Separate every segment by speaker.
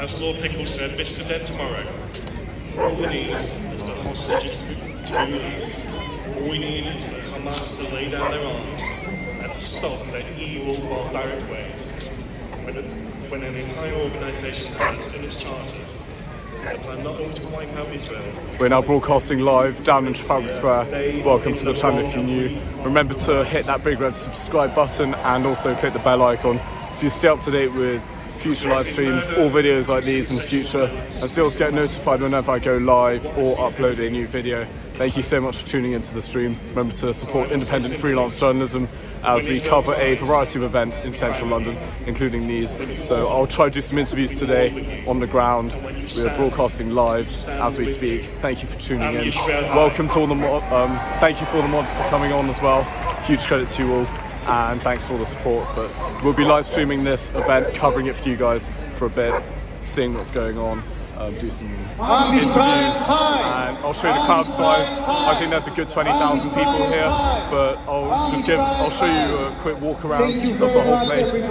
Speaker 1: As Lord Pickles said, this could end tomorrow. All we need is for hostages to be released. All we need is for Hamas to lay down their arms and to stop their evil, barbaric ways. When an entire organisation has in its charter a plan not only to wipe out Israel.
Speaker 2: We're now broadcasting live down in Trafalgar Square. Welcome to the channel if you're new. Remember to hit that big red subscribe button and also click the bell icon so you stay up to date with future live streams, all videos like these in the future, and still get notified whenever I go live or upload a new video. Thank you so much for tuning into the stream. Remember to support independent freelance journalism as we cover a variety of events in central London, including these. So I'll try to do some interviews today on the ground. We're broadcasting live as we speak. Thank you for tuning in. Welcome to all the thank you for the mods for coming on as well. Huge credit to you all. And thanks for all the support. But we'll be live streaming this event, covering it for you guys for a bit, seeing what's going on, do some interviews, and I'll show you the crowd size. I think there's a good 20,000 people here, but I'll show you a quick walk around of the whole place,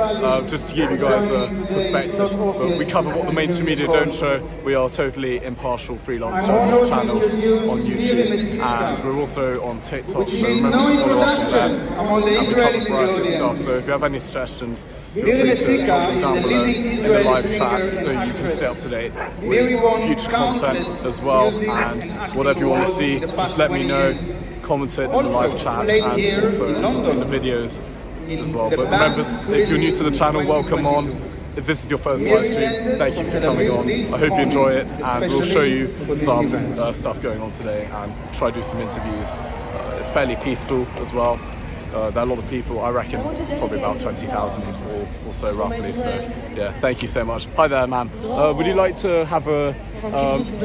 Speaker 2: just to give you guys a perspective. But we cover what the mainstream media don't show. We are totally impartial freelance journalist channel on YouTube, and we're also on TikTok, so remember to follow us on there. And we cover a variety of stuff, so if you have any suggestions, feel free to drop them down below in the live chat so you can stay up to date with future content as well. And whatever you want to see, just let me know, comment it in the live chat and also in the videos as well. But remember, if you're new to the channel, welcome on. If this is your first live stream, thank you for coming on. I hope you enjoy it, and we'll show you some stuff going on today and try to do some interviews. It's fairly peaceful as well. There are a lot of people, I reckon probably about 20,000 or so roughly, so yeah, thank you so much. Hi there, man. Would you like to have a, do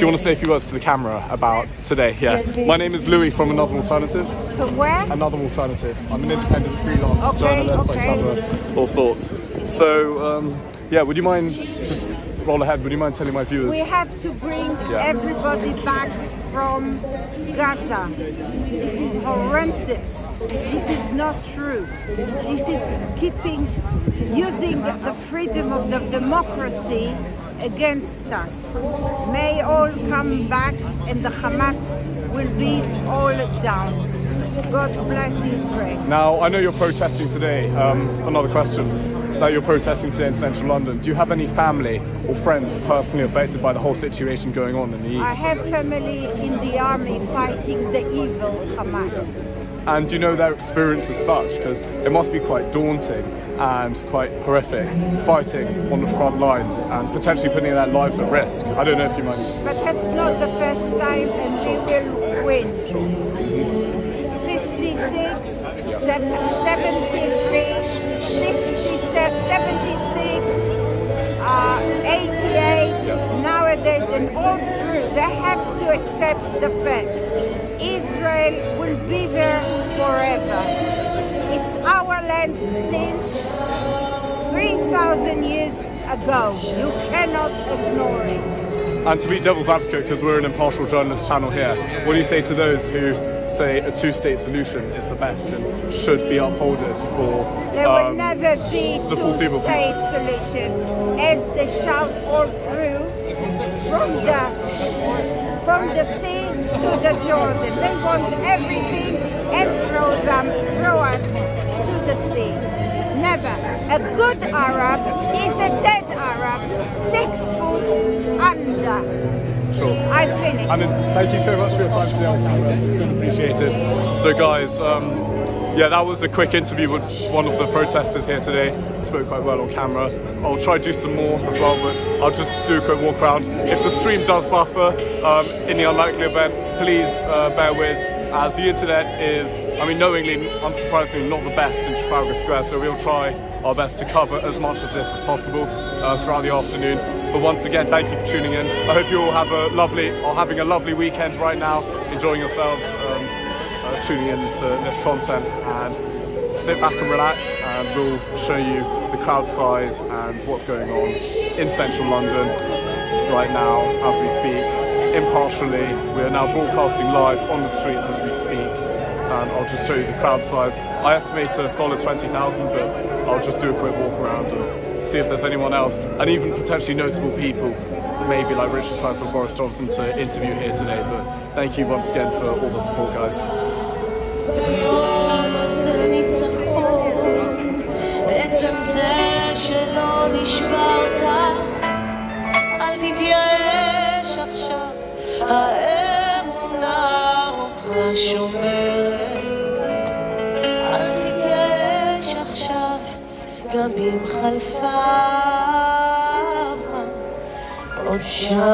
Speaker 2: you want to say a few words to the camera about today? Yeah. My name is Louis from Another Alternative.
Speaker 3: From where?
Speaker 2: Another Alternative. I'm an independent freelance journalist, I cover all sorts. So, yeah, would you mind, just roll ahead, would you mind telling my viewers?
Speaker 3: We have to bring everybody back from Gaza. This is horrendous. This is not true. This is using the freedom of the democracy against us. May all come back and the Hamas will be all down. God bless Israel.
Speaker 2: Now, I know you're protesting today. Another question. That you're protesting today in central London. Do you have any family or friends personally affected by the whole situation going on in the east?
Speaker 3: I have family in the army fighting the evil Hamas.
Speaker 2: And do you know their experience as such? Because it must be quite daunting and quite horrific, fighting on the front lines and potentially putting their lives at risk. I don't know if you mind.
Speaker 3: But that's not the first time, and we will win.
Speaker 2: Sure.
Speaker 3: 56, 73, 76, 88, nowadays, and all through, they have to accept the fact Israel will be there forever. It's our land since 3,000 years ago. You cannot ignore it.
Speaker 2: And to be devil's advocate, because we're an impartial journalist channel here, what do you say to those who say a two-state solution is the best and should be upheld for
Speaker 3: there will never be
Speaker 2: the foreseeable
Speaker 3: two-state solution, as they shout all through from the sea to the Jordan. They want everything and throw us to the sea. Never. A good Arab is a dead Arab, 6 foot under.
Speaker 2: Sure.
Speaker 3: I finished.
Speaker 2: And thank you so much for your time today on camera. Really appreciate it. So guys, yeah, that was a quick interview with one of the protesters here today. Spoke quite well on camera. I'll try to do some more as well, but I'll just do a quick walk around. If the stream does buffer in the unlikely event, please bear with, as the internet is, I mean, knowingly, unsurprisingly, not the best in Trafalgar Square, so we'll try our best to cover as much of this as possible throughout the afternoon. But once again, thank you for tuning in. I hope you all have having a lovely weekend right now, enjoying yourselves, tuning in to this content, and sit back and relax, and we'll show you the crowd size and what's going on in central London right now as we speak. Impartially, we are now broadcasting live on the streets as we speak, and I'll just show you the crowd size. I estimate a solid 20,000, but I'll just do a quick walk around and see if there's anyone else, and even potentially notable people, maybe like Richard Tice or Boris Johnson, to interview here today. But thank you once again for all the support, guys.
Speaker 4: בעצם זה שלא נשברת, אל תתייאש עכשיו, האמונה אותך שומרת. אל תתייאש עכשיו, גם אם חלפה עוד שנה.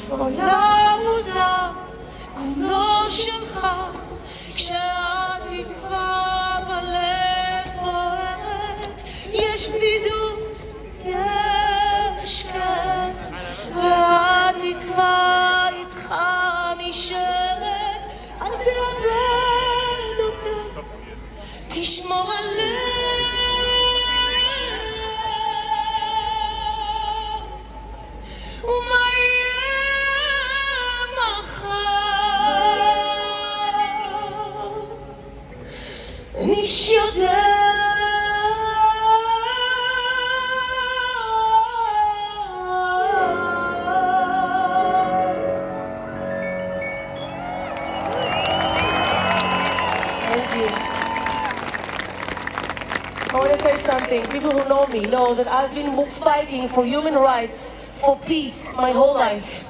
Speaker 4: עולם מוזר, כולו שלך, כשהתקווה בלב בוערת, יש בדידות, יש כאב, והתקווה איתך נשארת. אל תאבד אותה, תשמור עליה. ומה יהיה מחר? איש יודע. Thank you. I want to say something. People who know me know that I've been fighting for human rights, for peace, my whole life.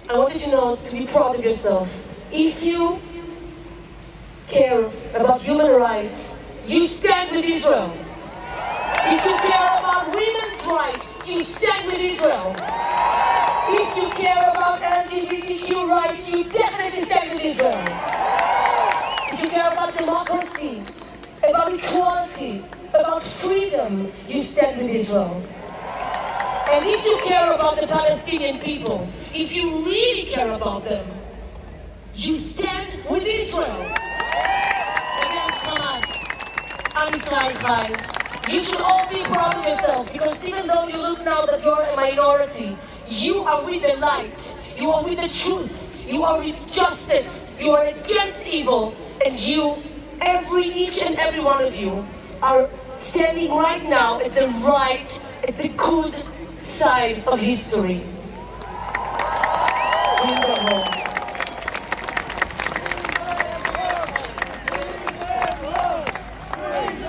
Speaker 4: I want you to know, to be proud of yourself. If you care about human rights, you stand with Israel. If you care about women's rights, you stand with Israel. If you care about LGBTQ rights, you definitely stand with Israel. If you care about democracy, about equality, about freedom, you stand with Israel. And if you care about the Palestinian people, if you really care about them, you stand with Israel. Against Hamas, Am Yisrael Chai. You should all be proud of yourself, because even though you look now that you're a minority, you are with the light, you are with the truth, you are with justice, you are against evil, and you, each and every one of you, are standing right now at the right, at the good side of history. Bring them home.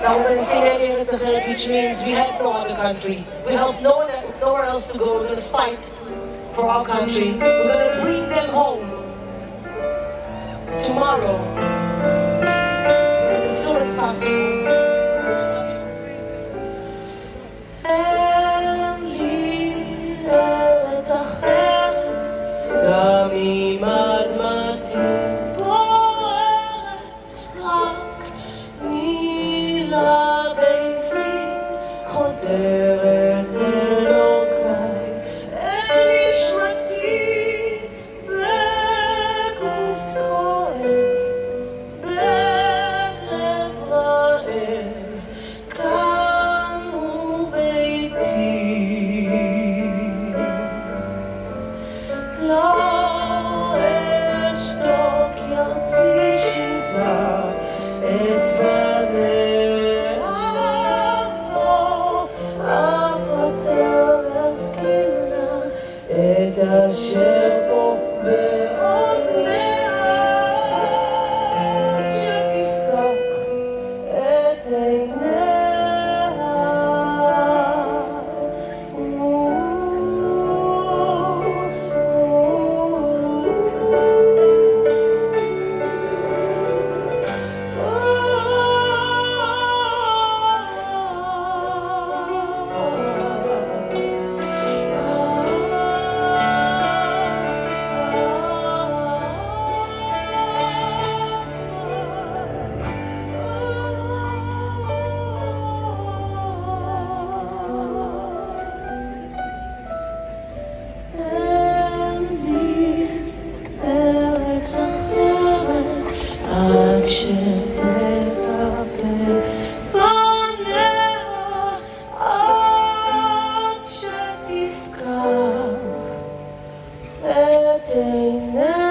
Speaker 4: Now we're going to sing Any Eretz Acheret, which means we have no other country. We have nowhere else to go. We're going to fight for our country. We're going to bring them home tomorrow, as soon as possible. אין לי ארץ אחרת, גם אם אדמתי בוערת, רק מילה בעברית חודרת אלוקיי אל נשמתי בגוף כואב, בלב רעב, כאן הוא ביתי. לא אשתוק, ירצי שינתה את בניה, אבטר אזכירה את אשר פה באוזניה, שתפקח את עיניה. אין לי ארץ אחרת, עד שתטפל בניה, עד שתפקח את עיניה.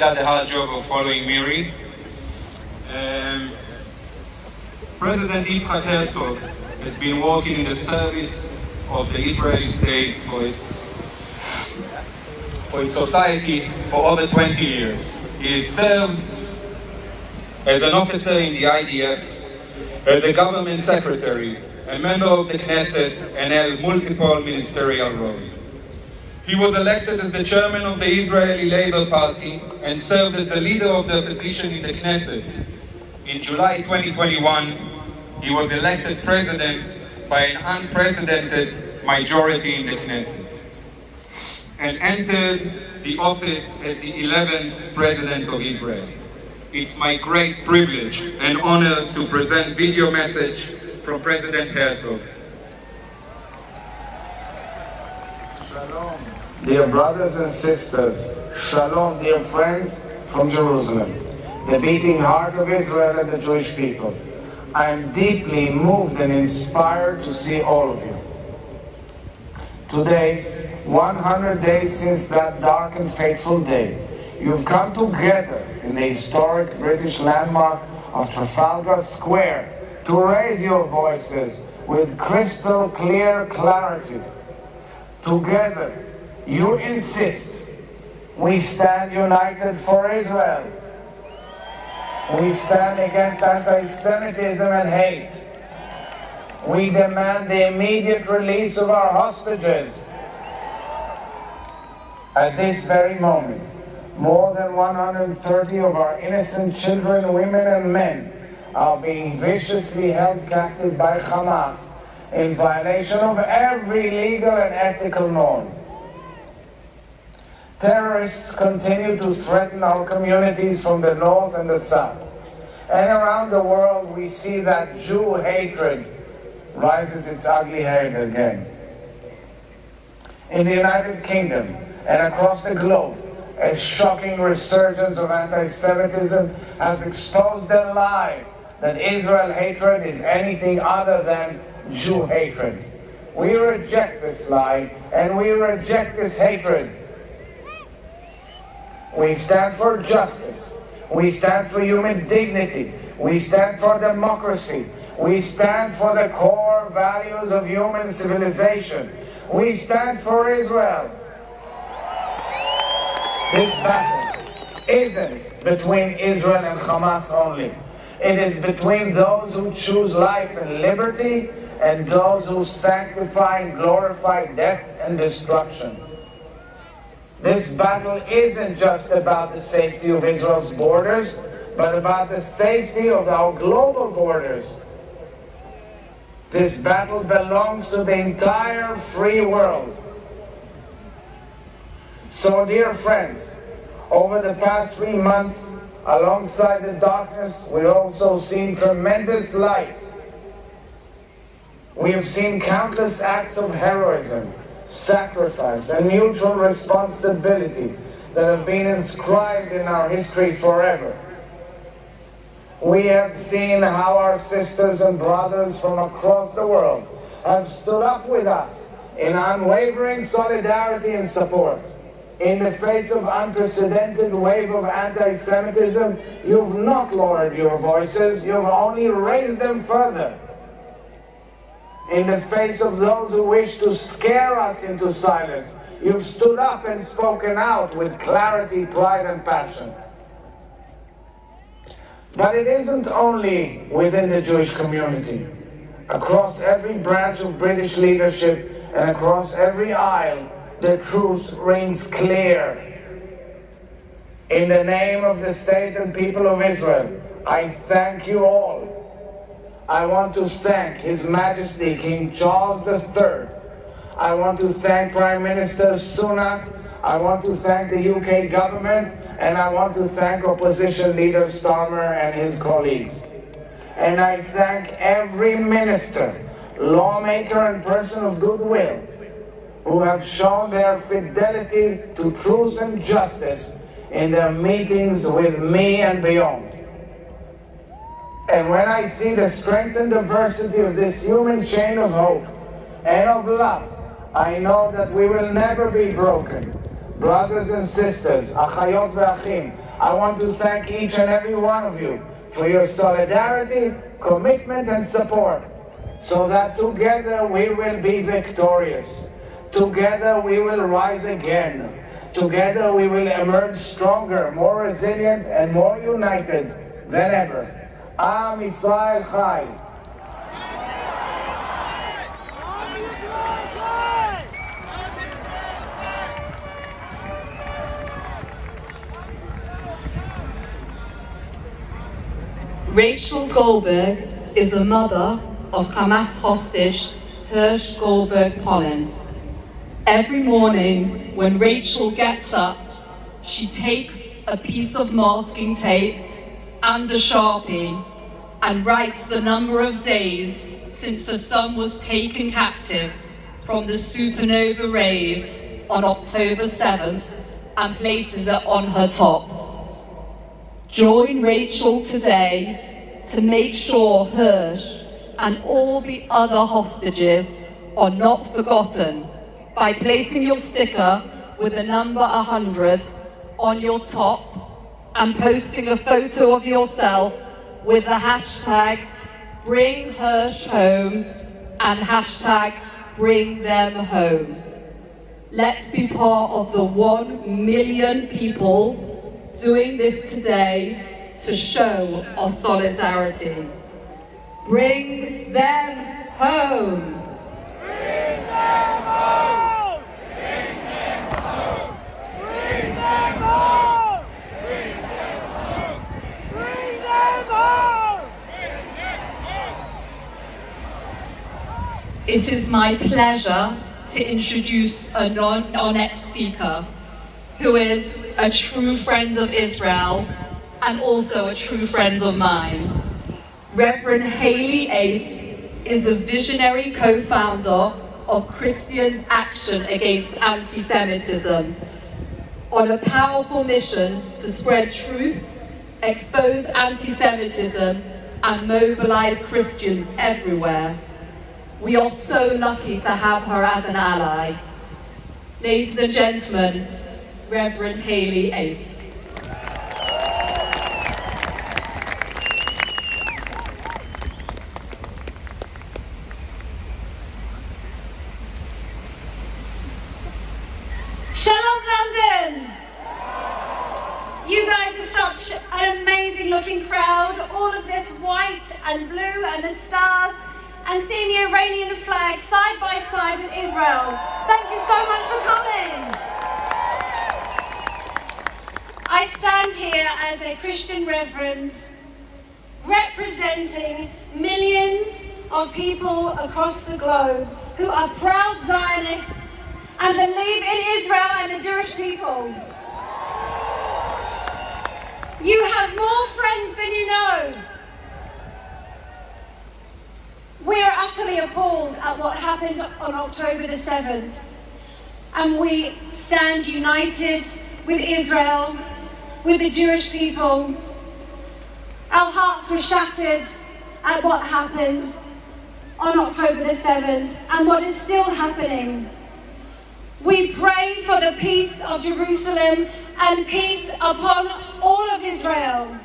Speaker 5: done the hard job of following Miri. President Yitzhak Herzog has been working in the service of the Israeli state for its society for over 20 years. He has served as an officer in the IDF, as a government secretary, a member of the Knesset, and held multiple ministerial roles. He was elected as the chairman of the Israeli Labour Party and served as the leader of the opposition in the Knesset. In July 2021, he was elected president by an unprecedented majority in the Knesset and entered the office as the 11th president of Israel. It's my great privilege and honor to present video message from President Herzog.
Speaker 6: Shalom, dear brothers and sisters. Shalom, dear friends from Jerusalem, the beating heart of Israel and the Jewish people. I am deeply moved and inspired to see all of you. Today, 100 days since that dark and fateful day, you've come together in the historic British landmark of Trafalgar Square to raise your voices with crystal clear clarity. Together, you insist we stand united for Israel. We stand against anti-Semitism and hate. We demand the immediate release of our hostages. At this very moment, more than 130 of our innocent children, women, and men are being viciously held captive by Hamas in violation of every legal and ethical norm. Terrorists continue to threaten our communities from the north and the south. And around the world, we see that Jew hatred rises its ugly head again. In the United Kingdom and across the globe, a shocking resurgence of anti-Semitism has exposed the lie that Israel hatred is anything other than Jew hatred. We reject this lie and we reject this hatred. We stand for justice. We stand for human dignity. We stand for democracy. We stand for the core values of human civilization. We stand for Israel. This battle isn't between Israel and Hamas only. It is between those who choose life and liberty and those who sanctify and glorify death and destruction. This battle isn't just about the safety of Israel's borders, but about the safety of our global borders. This battle belongs to the entire free world. So, dear friends, over the past 3 months, alongside the darkness, we've also seen tremendous light. We have seen countless acts of heroism, sacrifice, and mutual responsibility that have been inscribed in our history forever. We have seen how our sisters and brothers from across the world have stood up with us in unwavering solidarity and support. In the face of unprecedented wave of anti-Semitism, you've not lowered your voices, you've only raised them further. In the face of those who wish to scare us into silence, you've stood up and spoken out with clarity, pride, and passion. But it isn't only within the Jewish community. Across every branch of British leadership and across every aisle, the truth rings clear. In the name of the state and people of Israel, I thank you all. I want to thank His Majesty King Charles III. I want to thank Prime Minister Sunak. I want to thank the UK government, and I want to thank opposition leader Starmer and his colleagues. And I thank every minister, lawmaker, and person of goodwill who have shown their fidelity to truth and justice in their meetings with me and beyond. And when I see the strength and diversity of this human chain of hope and of love, I know that we will never be broken, brothers and sisters, achayot ve'achim, I want to thank each and every one of you for your solidarity, commitment, and support, so that together we will be victorious. Together we will rise again. Together we will emerge stronger, more resilient, and more united than ever. Am Yisrael Chai.
Speaker 7: Rachel Goldberg is the mother of Hamas hostage Hirsch Goldberg Polin. Every morning when Rachel gets up, she takes a piece of masking tape and a Sharpie and writes the number of days since her son was taken captive from the Supernova rave on October 7th and places it on her top. Join Rachel today to make sure Hirsch and all the other hostages are not forgotten by placing your sticker with the number 100 on your top and posting a photo of yourself with the hashtags Bring Hirsch Home and hashtag Bring Them Home. Let's be part of the 1 million people doing this today to show our solidarity. Bring them home.
Speaker 8: Bring them home. Bring them home. Bring them home. Bring them home. Bring them home.
Speaker 7: It is my pleasure to introduce our next speaker, who is a true friend of Israel and also a true friend of mine. Reverend Haley Ace is the visionary co-founder of Christians Action Against Anti-Semitism, on a powerful mission to spread truth, expose anti-Semitism, and mobilize Christians everywhere. We are so lucky to have her as an ally. Ladies and gentlemen, Reverend Haley Ace.
Speaker 9: Shalom London! You guys are such an amazing looking crowd. All of this white and blue and the stars, and seeing the Iranian flag side by side with Israel. Thank you so much for coming. I stand here as a Christian reverend representing millions of people across the globe who are proud Zionists and believe in Israel and the Jewish people. You have more friends than you know. We are utterly appalled at what happened on October the 7th, and we stand united with Israel, with the Jewish people. Our hearts were shattered at what happened on October the 7th and what is still happening. We pray for the peace of Jerusalem and peace upon all of Israel.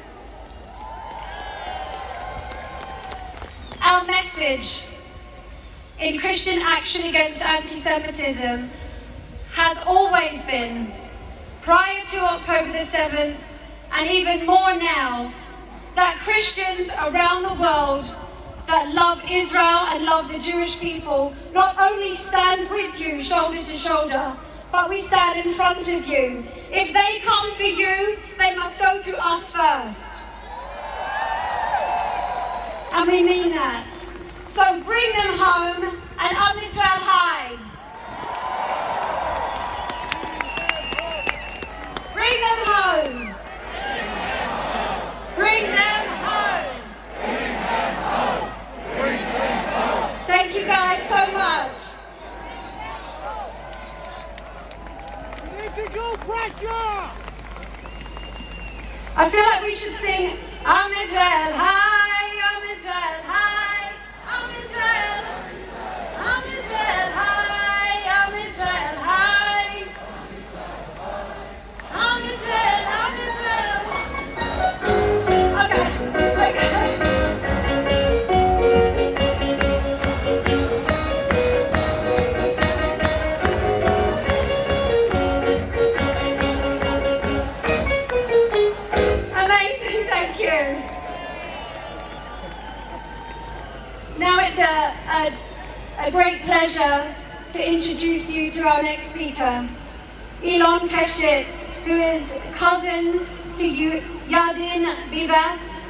Speaker 9: Our message in Christian Action Against Anti-Semitism has always been, prior to October the 7th, and even more now, that Christians around the world that love Israel and love the Jewish people not only stand with you shoulder to shoulder, but we stand in front of you. If they come for you, they must go through us first. And we mean that. So bring them home and Am Yisrael Chai. Bring them home. Bring them home.
Speaker 8: Bring them home. Bring them home.
Speaker 9: Thank you guys so much.
Speaker 8: We need to go pressure.
Speaker 9: I feel like we should sing Am Yisrael Chai, Am Yisrael Chai, Am Yisrael, Am Yisrael Chai, Am Yisrael Chai. pleasure to introduce you to our next speaker, Elon Keshet, who is cousin to Yadin Bibas,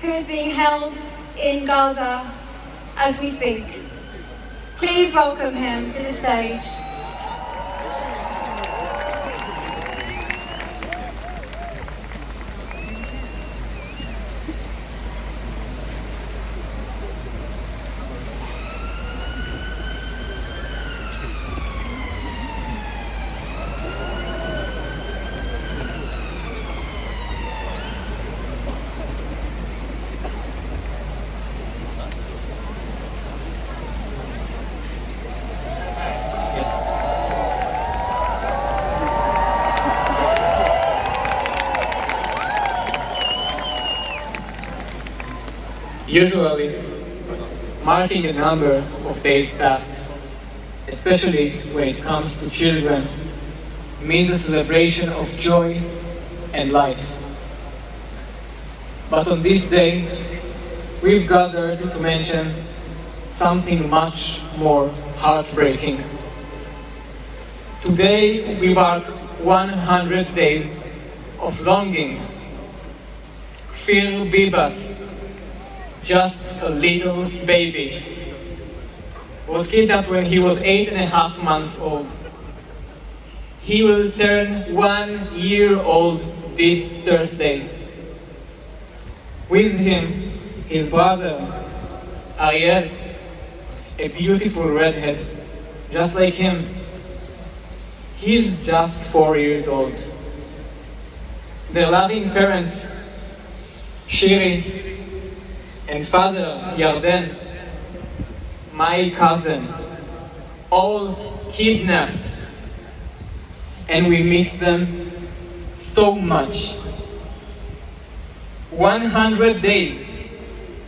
Speaker 9: who is being held in Gaza as we speak. Please welcome him to the stage.
Speaker 10: Usually, marking a number of days past, especially when it comes to children, means a celebration of joy and life. But on this day, we've gathered to mention something much more heartbreaking. Today, we mark 100 days of longing. Kfir Bibas, just a little baby, was kidnapped when he was 8.5 months old. He will turn 1 year old this Thursday. With him, his brother, Ariel, a beautiful redhead, just like him. He's just 4 years old. Their loving parents, Shiri, and father, Yarden, my cousin, all kidnapped. And we miss them so much. 100 days.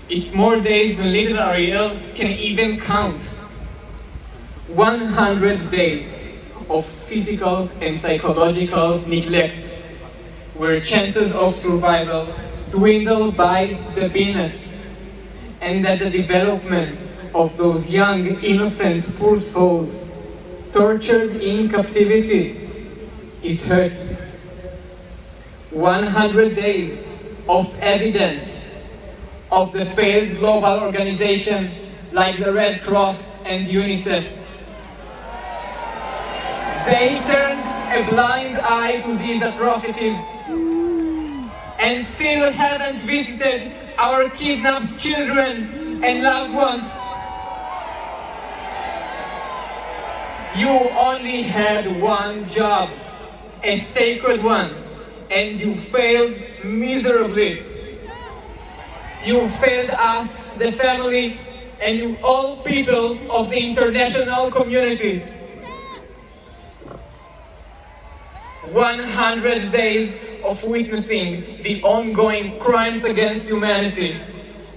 Speaker 10: It's more days than little Ariel can even count. 100 days of physical and psychological neglect, where chances of survival dwindle by the peanuts, and that the development of those young, innocent, poor souls tortured in captivity is hurt. 100 days of evidence of the failed global organization like the Red Cross and UNICEF. They turned a blind eye to these atrocities and still haven't visited our kidnapped children and loved ones. You only had one job, a sacred one, and you failed miserably. You failed us, the family, and you all people of the international community. 100 days of witnessing the ongoing crimes against humanity,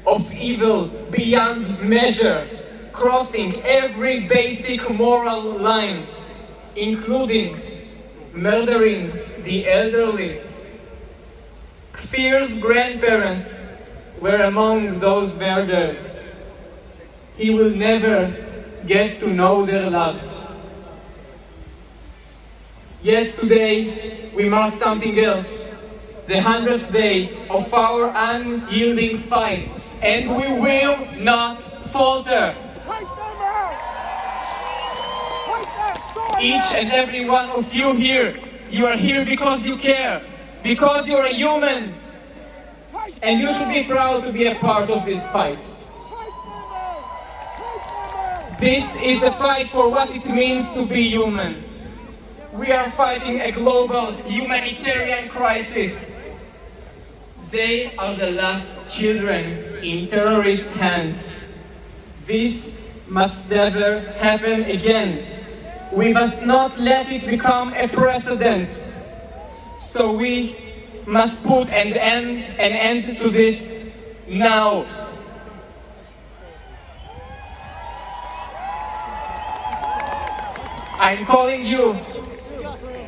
Speaker 10: of evil beyond measure, crossing every basic moral line, including murdering the elderly. Kfir's grandparents were among those murdered. He will never get to know their love. Yet today, we mark something else, the 100th day of our unyielding fight, and we will not falter. Each and every one of you here, you are here because you care, because you are a human, and you should be proud to be a part of this fight. This is the fight for what it means to be human. We are fighting a global humanitarian crisis. They are the last children in terrorist hands. This must never happen again. We must not let it become a precedent. So we must put an end to this now. I'm calling you,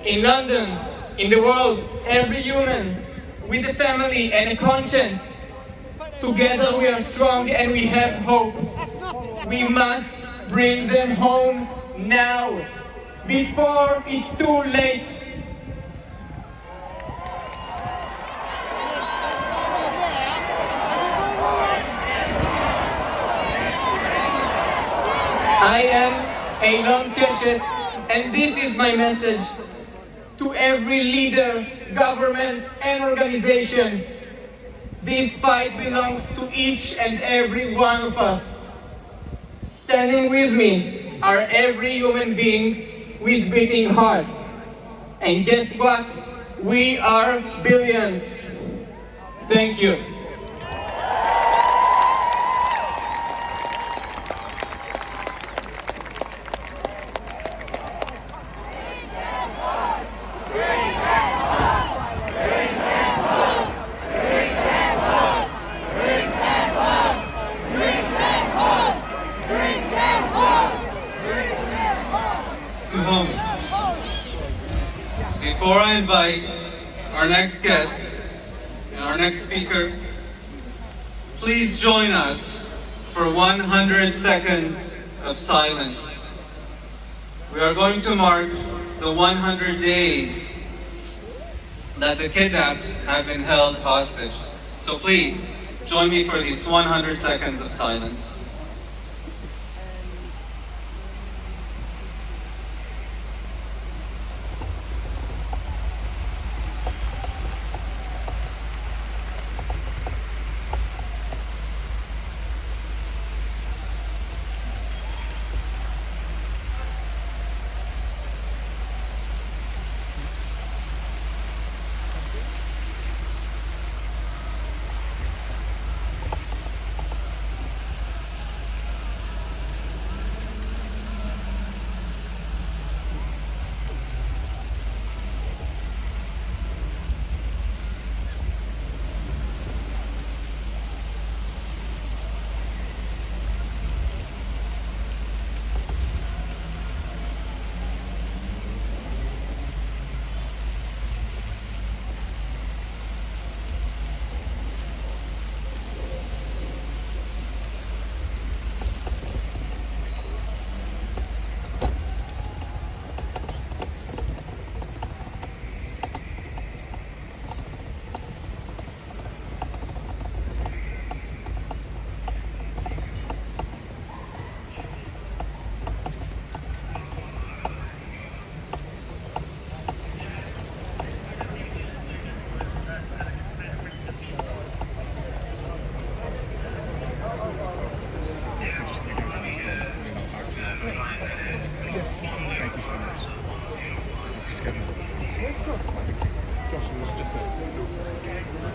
Speaker 10: in London, in the world, every human, with a family and a conscience. Together we are strong and we have hope. We must Bring them home now, before it's too late. I am Eilon Keshet, and this is my message to every leader, government, and organization. This fight belongs to each and every one of us. Standing with me are every human being with beating hearts. And guess what? We are billions. Thank you.
Speaker 5: Before I invite our next guest and our next speaker, please join us for 100 seconds of silence. We are going to mark the 100 days that the kidnapped have been held hostage. So please join me for these 100 seconds of silence.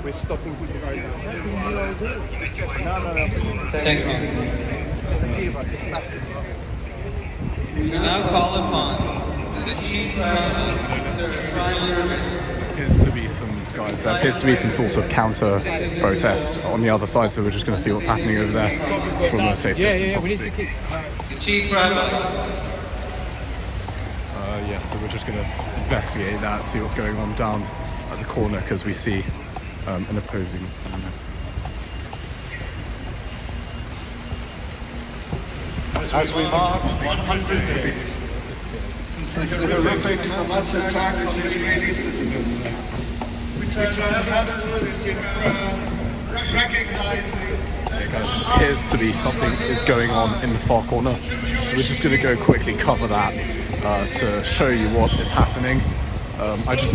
Speaker 11: We're stopping people right now. No.
Speaker 5: Thank you.
Speaker 11: There's a few of us, it's nothing.
Speaker 5: We now call upon the Chief Rabbi
Speaker 2: Appears to be some guys. There appears to be some sort of counter protest on the other side, so we're just going to see what's happening over there from a safe distance. Obviously.
Speaker 5: the Chief Rabbi.
Speaker 2: So we're just going to investigate that, see what's going on down at the corner, because we see an opposing.
Speaker 11: As we mark 100 days since the horrific Hamas attack on Israeli citizens, we turn our heavens in recognizing.
Speaker 2: Okay, guys, it appears to be something is going on in the far corner, so we're just going to go quickly cover that to show you what is happening. I just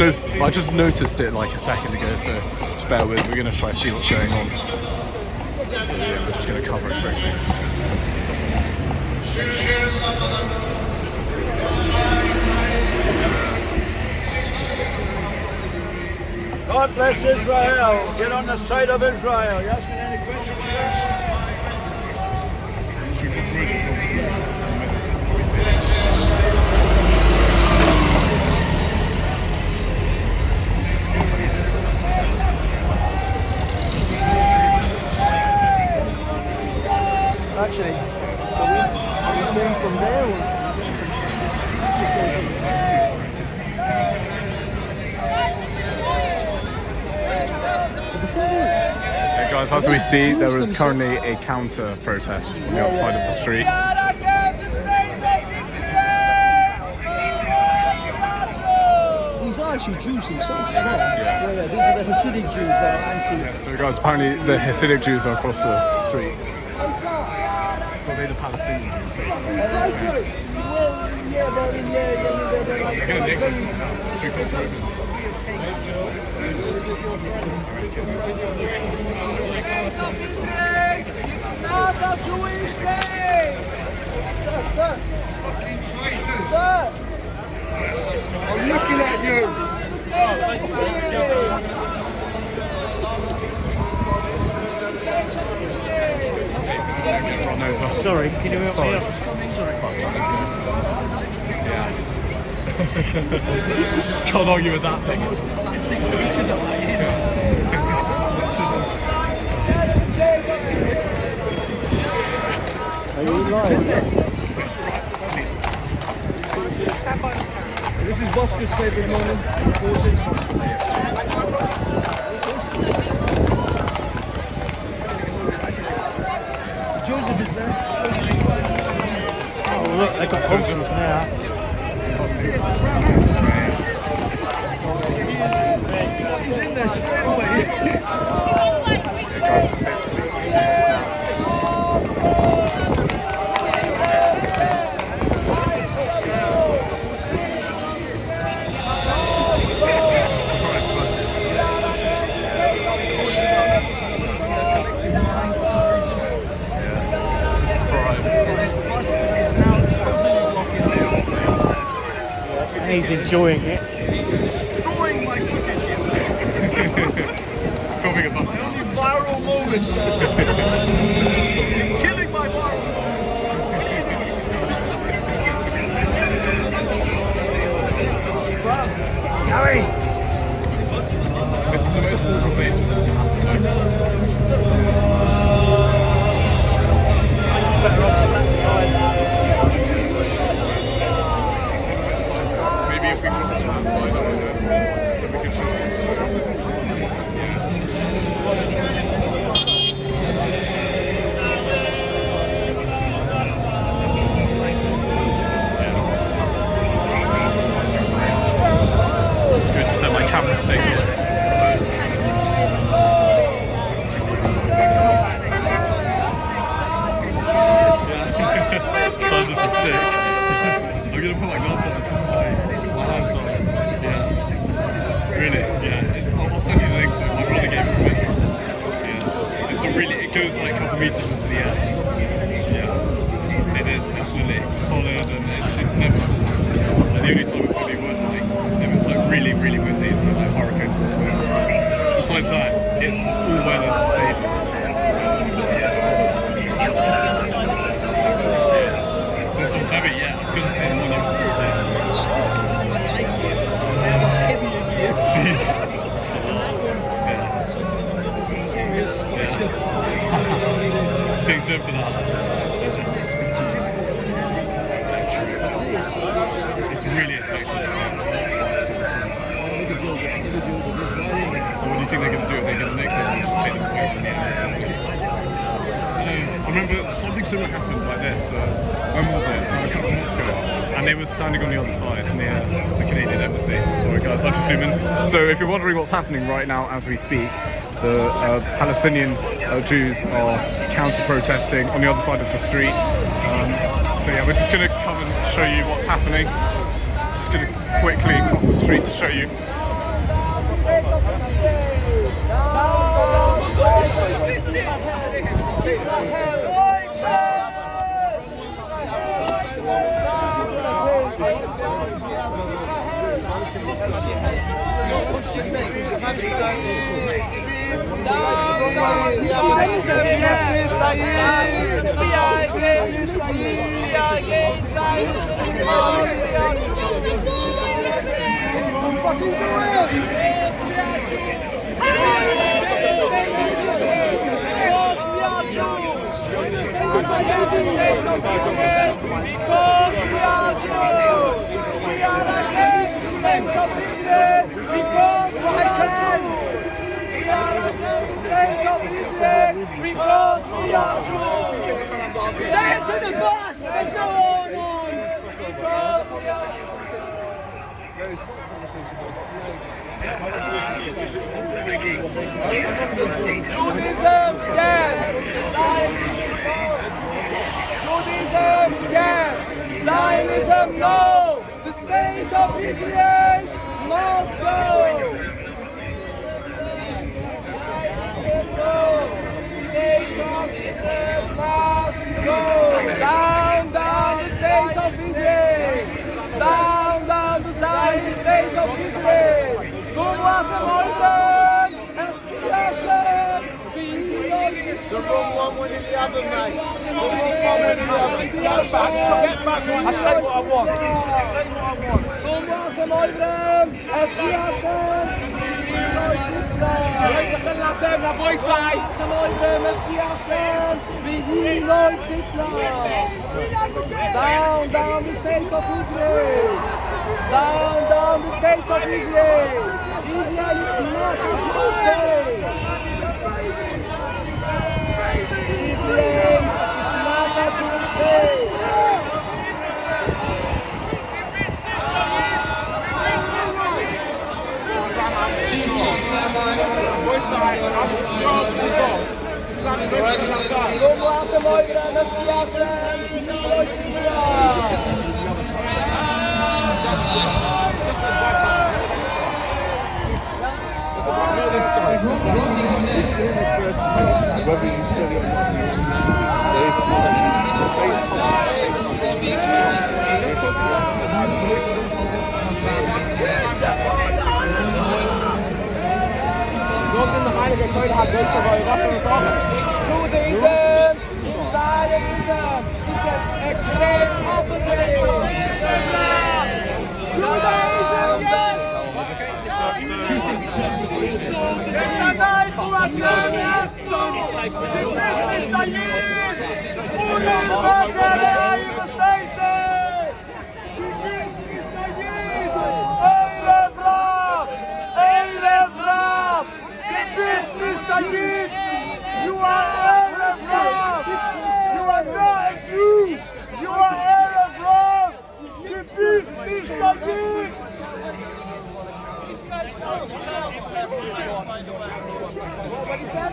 Speaker 2: noticed it like a second ago, so just bear with. We're going to try to see what's going on. So, yeah, we're just going to cover it quickly.
Speaker 12: God bless Israel. Get on the side of Israel. You asking any questions? Actually, are we going from there or?
Speaker 2: Guys, as we see, there is currently a counter protest on the other side of the street.
Speaker 13: actually Jews themselves. Yeah, these are the Hasidic Jews that are anti.
Speaker 2: Yeah, so guys, apparently the Hasidic Jews are across the street. So they're the Palestinian Jews, basically.
Speaker 13: Yeah,
Speaker 2: They're going to nick them. Should we cross the road?
Speaker 13: Not a Jewish day! Sir!
Speaker 11: Fucking traitors!
Speaker 13: Sir!
Speaker 11: I'm looking at you!
Speaker 12: Sorry, can you help me out?
Speaker 2: Yeah. Can't argue with that thing.
Speaker 13: Are you lying? This is Bosca's favourite moment. Joseph is there.
Speaker 12: Oh look, they got Joseph now.
Speaker 13: He's in there straight away.
Speaker 12: He's enjoying it.
Speaker 13: Destroying my footage.
Speaker 2: Filming a bus.
Speaker 13: Viral moments. Killing my viral
Speaker 12: Harry!
Speaker 2: This is the most awkward place for this to happen. Maybe if we cross to that side, then we can show. It's good to set my camera stick here. Size of the stick. I'm gonna put my gloves on because my hands are. Yeah. Really? Yeah. I'll send you the link to it. My brother gave it to me. Yeah. It's a really. It goes like a couple meters into the air. Yeah. It is definitely solid and it never falls. And the only time it probably would like if it's like really windy and like hurricane force winds. Besides that, it's all weather stable. This one's heavy, yeah. I was gonna say one of Jeez. Yeah. Big tip for that. It's really effective too. So what do you think they're going to do? Are they going to nick them or just take them away from the air? I remember something similar happened like this. When was it? A couple of months ago. And they were standing on the other side near the Canadian embassy. Sorry guys, I'll just zoom in. So if you're wondering what's happening right now as we speak, the Palestinian Jews are counter-protesting on the other side of the street. So yeah, we're just going to come and show you what's happening. Just going to quickly cross the street to show you.
Speaker 13: Say it to the boss! There's no on! Because we are
Speaker 10: Judaism, yes. Judaism, yes. Zionism, no. The state of Israel must go. State of Israel must go. Down, down the state of Israel. Down, down the Zionist state of Israel. Guru Atem Hashem, the wrong one winning the other, mate. The wrong one winning the other. Get back. I say what I want. Guru Atem Hashem, down, down the state of Israel. Down, down the state of Israel. Israel is not a Jewish state. Israel is not a Jewish state.
Speaker 2: Whether you said it or not,
Speaker 10: Judaism, Zionism, it's an extreme opposite. Judaism, yes. It's a night for Hashem, yes. The business that you need. Unim Bakare, the faces. The business that you need. Erev Rav. The business that you need. You are Erev Rav. You are not a Jew. You are Erev Rav. The business that you need. What is that?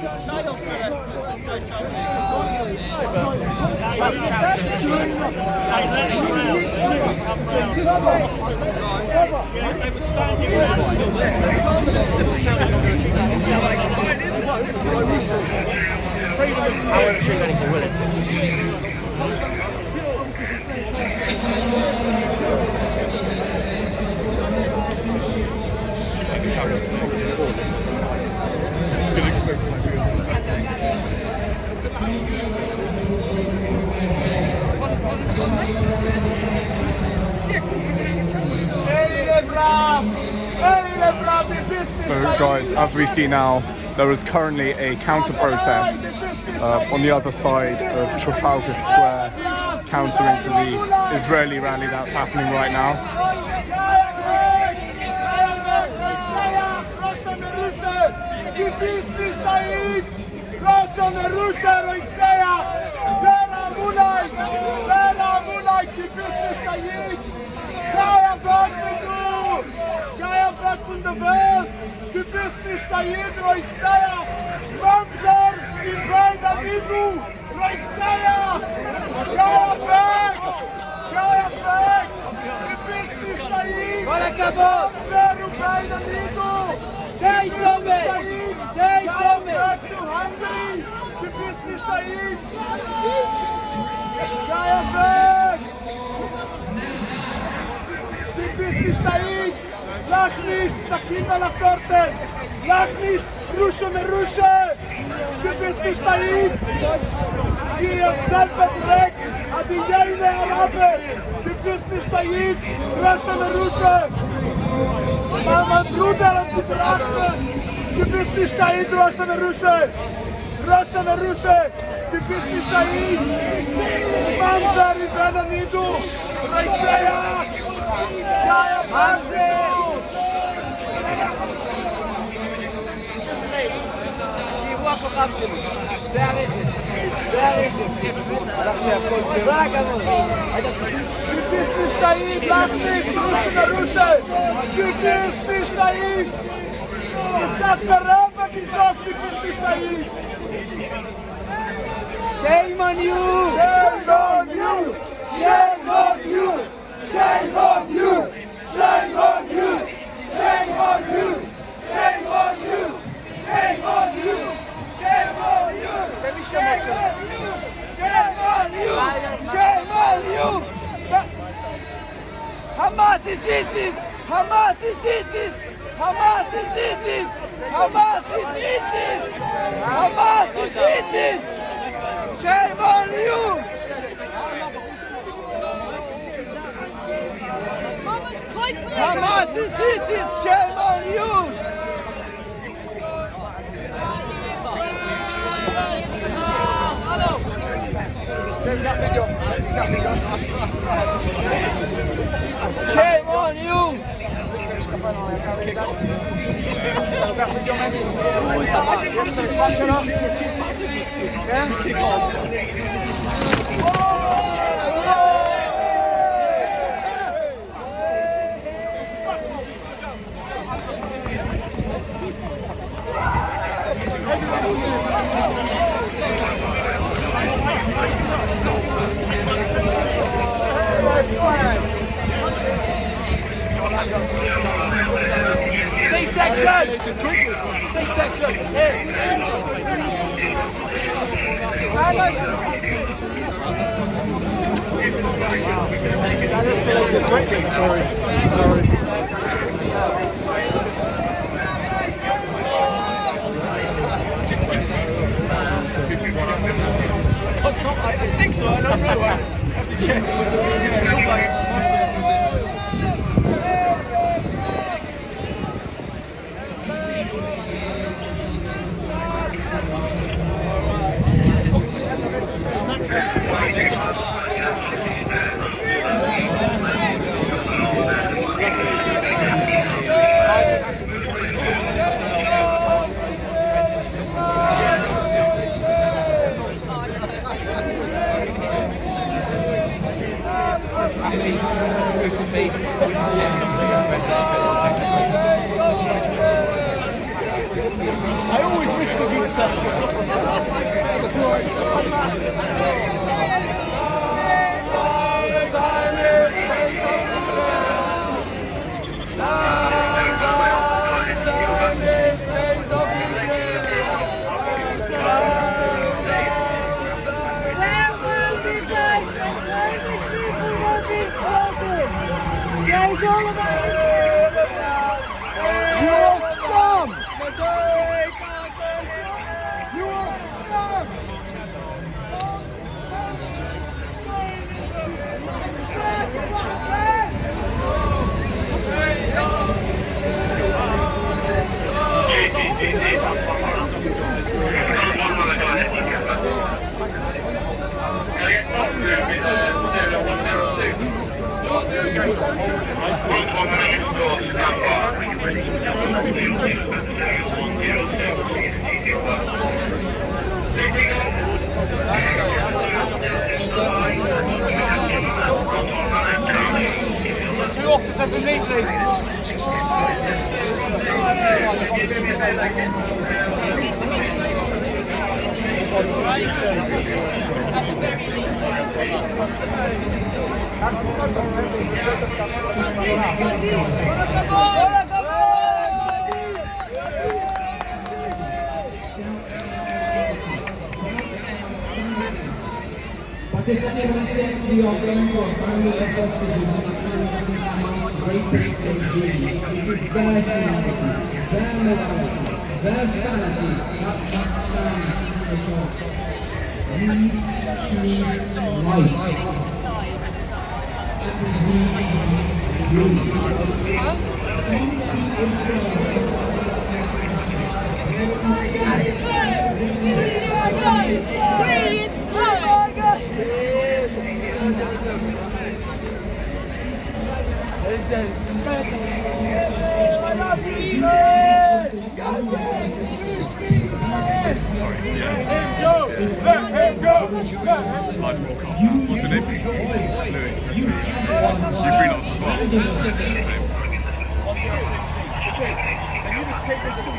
Speaker 2: Still expecting So guys, as we see now, there is currently a counter-protest on the other side of Trafalgar Square, countering to the Israeli rally that's happening right now.
Speaker 10: Von der Welt, du bist nicht da jeder Reizaya, Mamser, die Beine Nidu, Reizaya, Gaia weg, du bist nicht da jeder, Mamser, die Beine Nidu, Say Tome, du Hungry, du bist nicht da jeder, Gaia weg, du bist nicht da jeder. Lach nicht, der Kinder nach Dorten! Lach nicht, Rusche mit Rusche! Du bist nicht naiv! Die ist selber direkt an die jene Araber! Du bist nicht naiv! Rusche mit Rusche! Mein Bruder hat sie verachten! Du bist nicht naiv, Rusche mit Rusche! Rusche mit Rusche! Du bist nicht naiv! Mamser, ich bin an Nidu! Reizea! Gaia Mamser! תראו הכוכב שלי, זה הרכב.
Speaker 12: Gib mich dahin, lach nicht, Russe na Russe! Gib mich dahin! Es hat mir Ramba gesagt, gib mich dahin! Shame on you! Shame on you! Shame on you! Shame on you! Shame on you! Shame on you! Shame on you! Shame on you! Shame on you! Shame on you! Shame on you! Hamas is ISIS! Hamas is ISIS! Hamas is ISIS! Hamas is ISIS! Hamas is ISIS! Shame on you! Hamas is ISIS! Shame on you! Shame on you! C-section! C-section! Here! That escalated quickly. Sorry. I think so, I don't know. I have to check. I always wish to do stuff. It's all about you are scum! You are scum! Two officers immediately.
Speaker 14: Their sanity that must stand before. We choose life. And we
Speaker 2: Sorry, yeah.
Speaker 12: Let him go!
Speaker 2: Live broadcast. What's your name? Louis. You freelance as well? Yeah, same.
Speaker 12: Can you just take this to the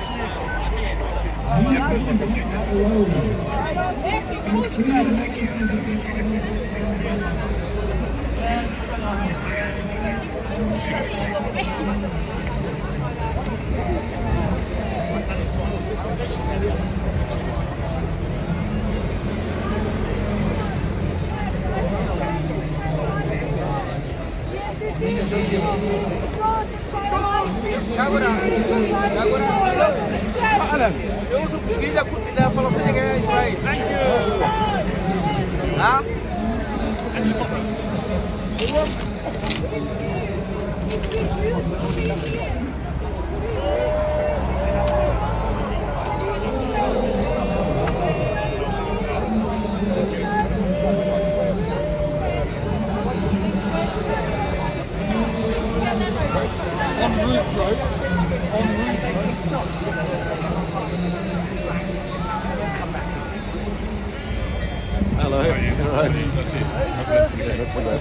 Speaker 11: Hello. All right.
Speaker 2: Let's see.
Speaker 11: Yeah, not too bad.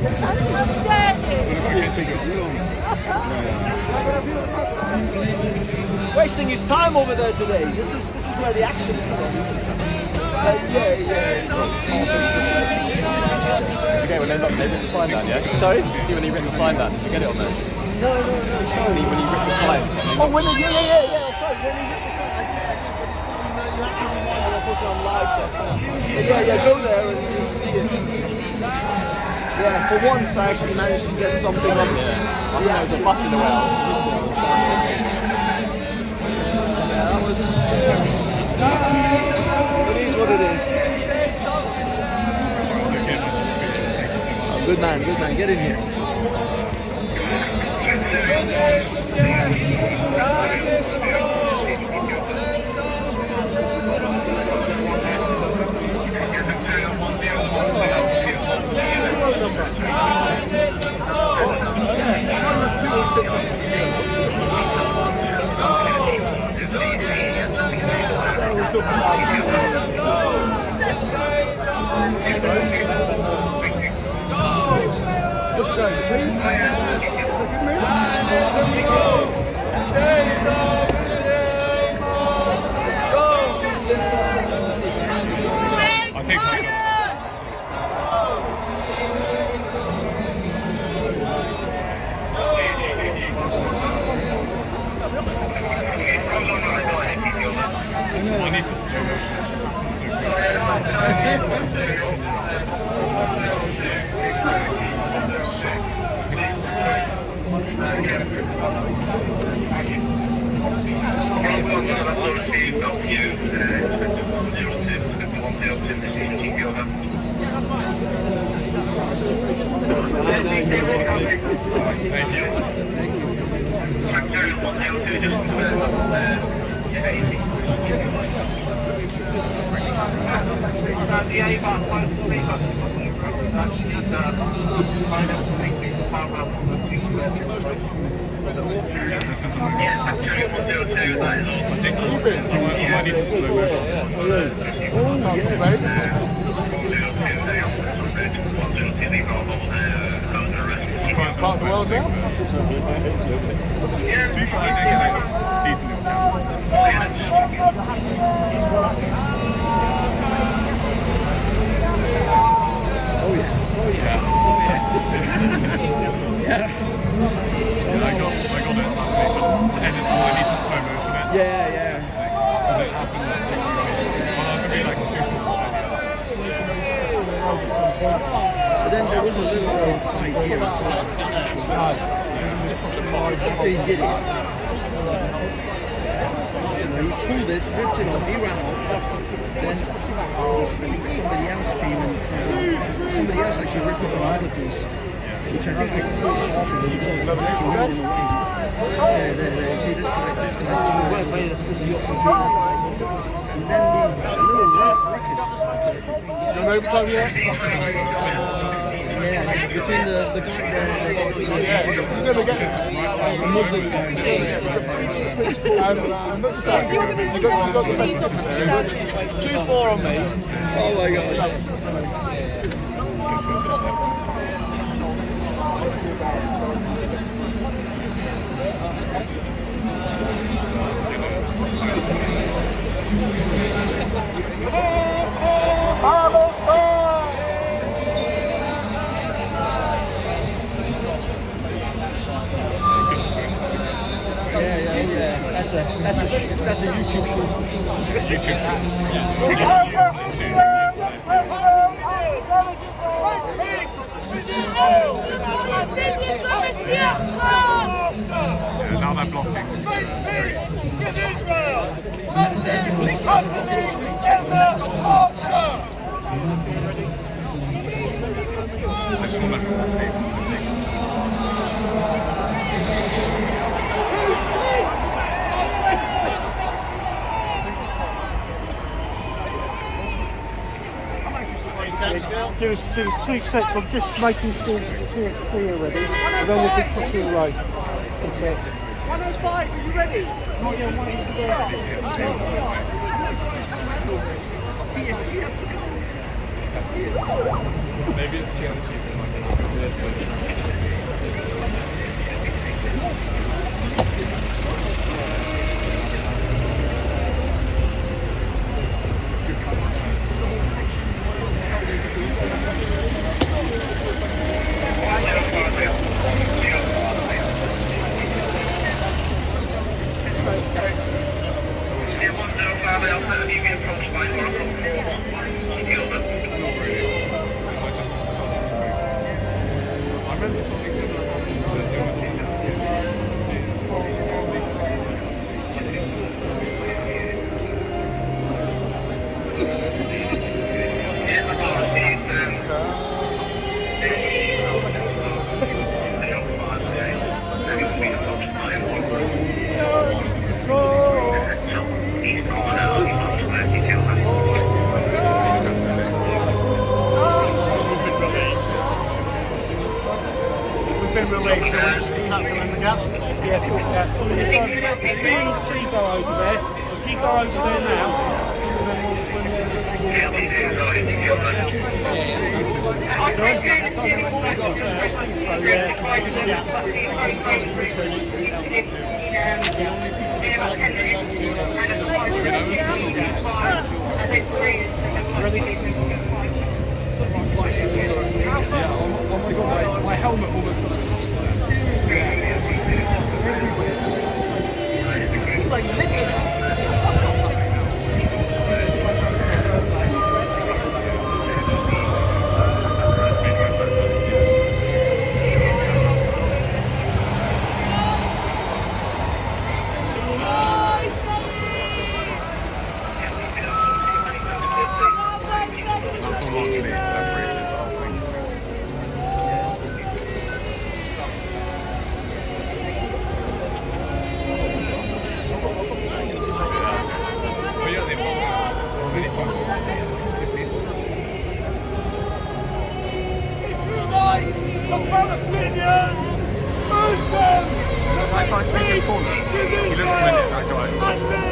Speaker 13: Wasting his time over there today. This is where the action is.
Speaker 15: Okay, when they're not ripping the sign down, yeah? Sorry? When you rip the sign down, did you get it on there?
Speaker 13: No, sorry.
Speaker 15: When you rip the sign.
Speaker 13: Oh, when yeah. Sorry, when you rip the sign, I did, but it's you have to remind me, unfortunately I'm live, so I can't. But yeah, go there and you'll see it. Yeah, for once I actually managed to get something up.
Speaker 15: Yeah, there's a bus in the way.
Speaker 13: That was... It is what it is. Oh, good man, get in here.
Speaker 2: I think I got I need to slow I might need to slow
Speaker 11: Part of the world now?
Speaker 2: To be fair, I did get a decent little camera.
Speaker 11: Oh yeah.
Speaker 2: Yeah. I got it to edit all. I need to slow motion it.
Speaker 13: Yeah.
Speaker 2: Because it happened like too quickly. Otherwise it'd be like too short.
Speaker 13: But then there was a little fight here. After he did it, he pulled it, ripped it off, he ran off. Then somebody else came and somebody else actually ripped off another piece, which I think I pulled it off and he was actually running away. There. See this guy. No overtime yet?
Speaker 16: Yeah, between the
Speaker 13: You're going to get this. The Muslim game. You got the best 2-4 on me. Oh my god.
Speaker 16: Yeah. That's a YouTube short.
Speaker 2: YouTube Yeah, now they're blocking. I just want to
Speaker 13: There was 2 sets. I'm just making sure it's clear ready. And then we'll be pushing away. Okay. 105, are you ready? Not yet, 105.
Speaker 2: Maybe it's TLC.
Speaker 13: Released, so we're just going to fill in the gaps. Yeah, full gap. B and C go over there. If you go over there now,
Speaker 2: Oh my god, my helmet almost got attached to that.
Speaker 13: it seemed like literally.
Speaker 2: That's all largely separated, I think. But yeah, they've done so many times.
Speaker 12: If you like the Palestinians, move them!
Speaker 2: Does that guy speaker's corner? He looks familiar, that guy.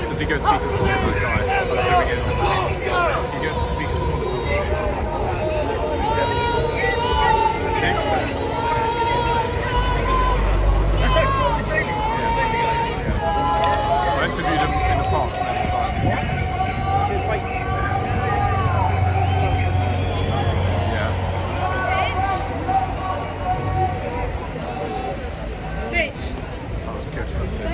Speaker 2: Does he go speaker's corner, that guy? That's him again. He goes to speaker's corner, doesn't he? I think so. I interviewed him in the past many times. Yeah. That was good footage.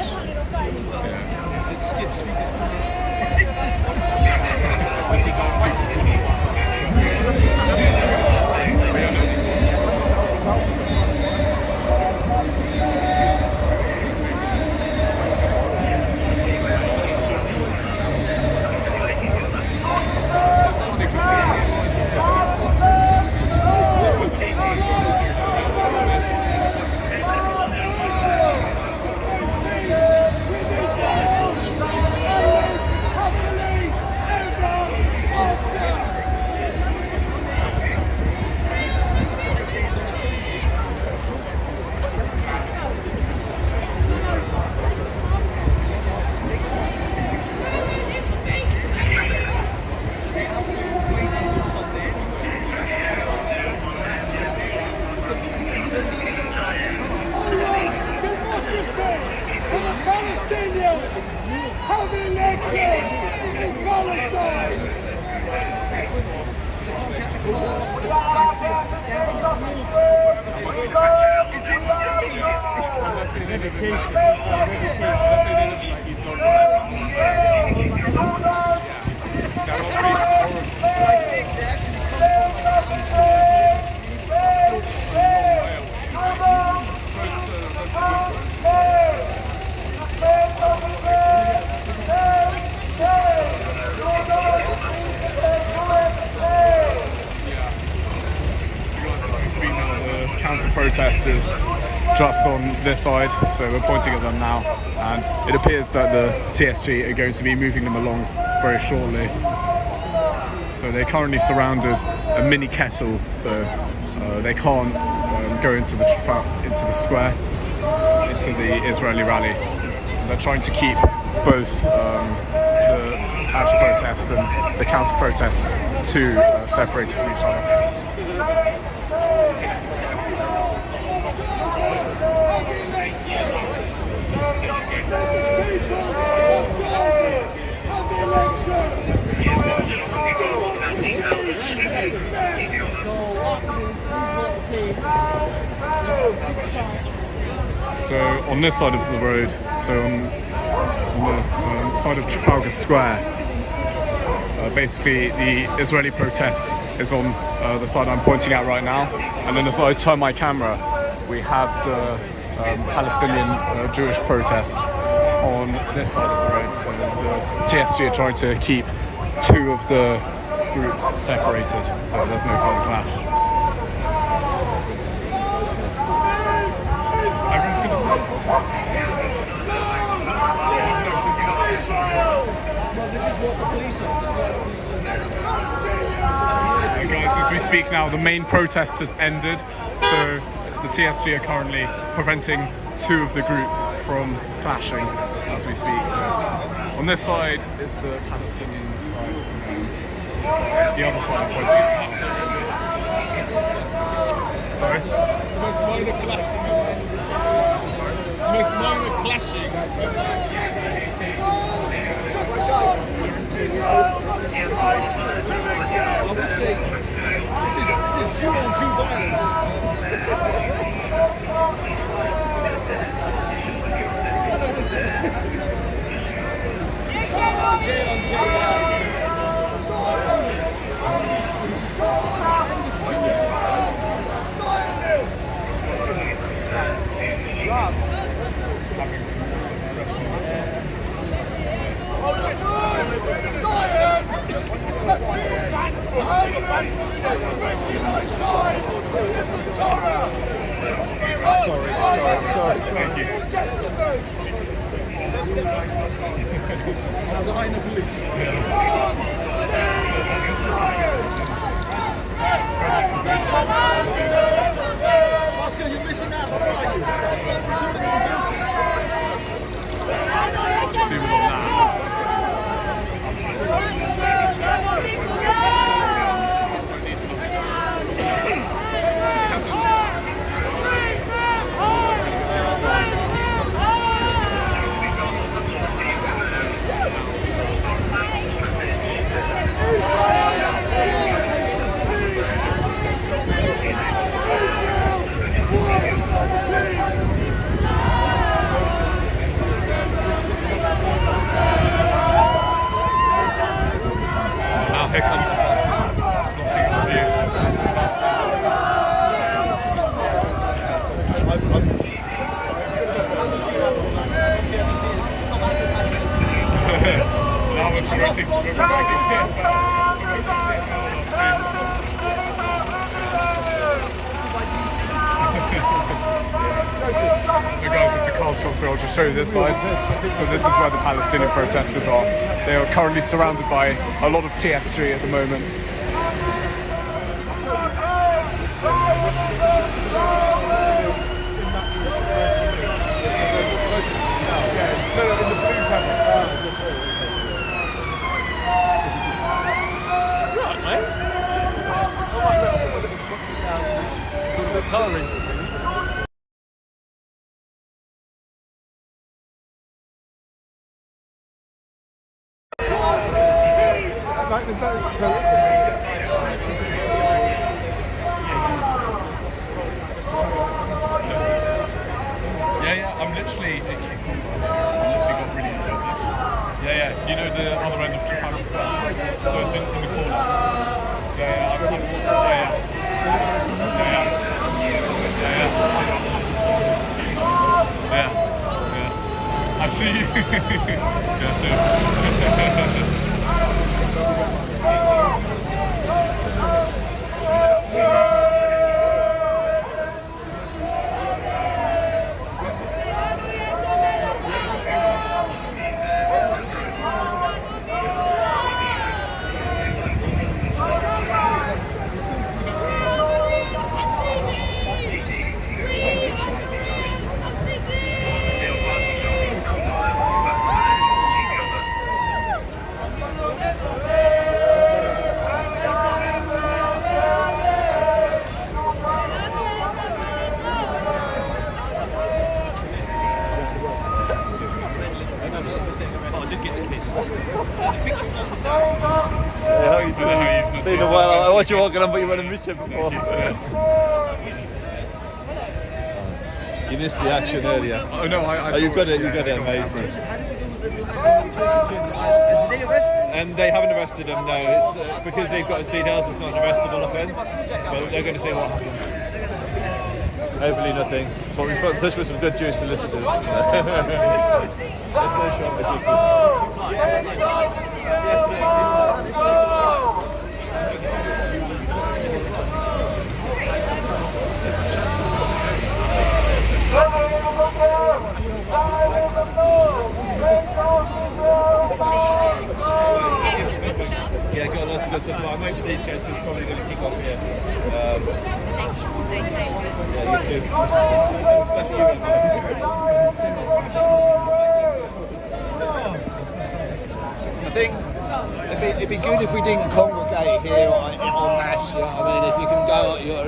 Speaker 2: Yeah.
Speaker 12: have elections in Palestine.
Speaker 2: Counter-protesters just on this side, so we're pointing at them now, and it appears that the TSG are going to be moving them along very shortly. So they currently surrounded a mini kettle, so they can't go into the square, into the Israeli rally. So they're trying to keep both the actual protest and the counter-protest separated from each other. So on this side of the road, so on the side of Trafalgar Square, basically the Israeli protest is on the side I'm pointing at right now, and then as I turn my camera, we have the Palestinian Jewish protest on this side of the road. So the TSG are trying to keep two of the groups separated, so there's no further clash. Guys, as we speak now, the main protest has ended, so the TSG are currently preventing two of the groups from clashing as we speak. So on this side is the Palestinian side, and the other side I'm pointing at now. Sorry?
Speaker 12: Most minor clashing. I would say this is Jew on Jew violence. Sorry. Thank you. I'm behind the police. Oscar, you're missing out.
Speaker 2: Here comes the buses, blocking our view. Now we're promoting So guys, as the cars come through, I'll just show you this side. So this is where the Palestinian protesters are. They are currently surrounded by a lot of TSG at the moment.
Speaker 13: Colouring.
Speaker 2: Yeah, I'm literally it kicked off. I literally got really enthused. Yeah, you know the other end of Trafalgar Square. So it's in the corner. Yeah, I'm kind of, yeah. I see you. Yeah, so.
Speaker 15: Been a while. I watched you walking on, but you weren't in mission before. You missed the action earlier.
Speaker 2: Oh no, I
Speaker 15: you got it. You got it. Amazing.
Speaker 16: Did they arrest him?
Speaker 15: And they haven't arrested him. No, it's because they've got his details. It's not an arrestable offence. But they're going to say what happened. Hopefully nothing. But we've got in touch with some good Jewish solicitors. Let's go show Yeah, got lots of good stuff. I'm waiting for these guys because we're probably going to kick off here. Yeah, you too. Especially you.
Speaker 16: I think it'd be good if we didn't congregate here en masse. You know what I mean? If you can go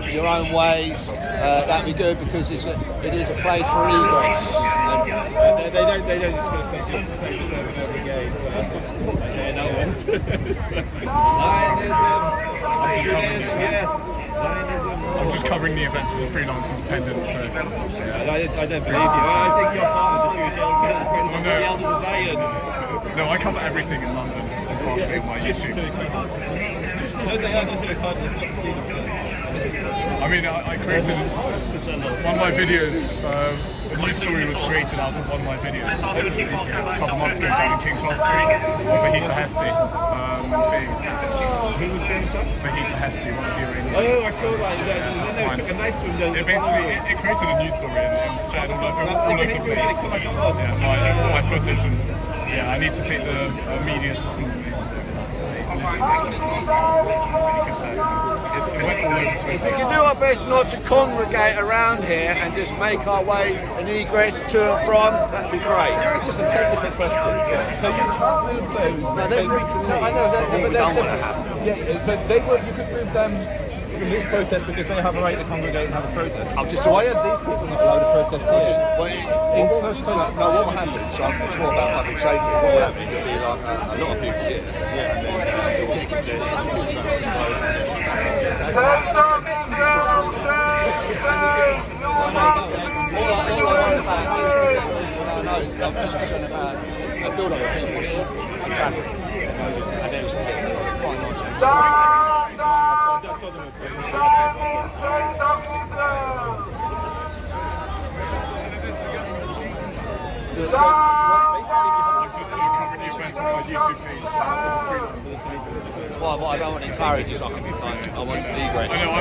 Speaker 16: your own ways, that'd be good because it is a place for egress.
Speaker 15: They don't discuss that just the same as over and over again. Yeah, no one's. Zionism, yes. Zionism.
Speaker 2: I'm just covering the events as a freelance independent, so.
Speaker 15: Yeah, I don't believe you. I think you're part of the Jewish elders of Zion.
Speaker 2: No, I cover everything in London, partially on my YouTube.
Speaker 15: No, they are not going to cut this, not to see them.
Speaker 2: I mean, I created one of my videos. A news story was created out of one of my videos. A couple months ago down in King Charles Street, Vahid Beheshti being attacked.
Speaker 15: Who was being attacked?
Speaker 2: Vahid Beheshti, one of the Iranian.
Speaker 15: Oh, I saw that. They took a knife to him.
Speaker 2: It basically it created a news story and shared all over the place. Yeah, my footage and yeah, I need to take the media to some.
Speaker 16: If we can do our best not to congregate around here and just make our way an egress to and from, that'd be great.
Speaker 15: That's just a technical question. Yeah. So you can't move those.
Speaker 16: No, they're free to leave.
Speaker 15: No, I know yeah, so you could move them from this protest because they have a right to congregate and have a protest. So why are these people not allowed to protest?
Speaker 16: What happens? It's more about public safety. What happens? It'll be like a lot of people here. I'm just concerned about a build-up of people here, traffic, and then quite Well, what I don't want to encourage is I want egress.
Speaker 2: I know,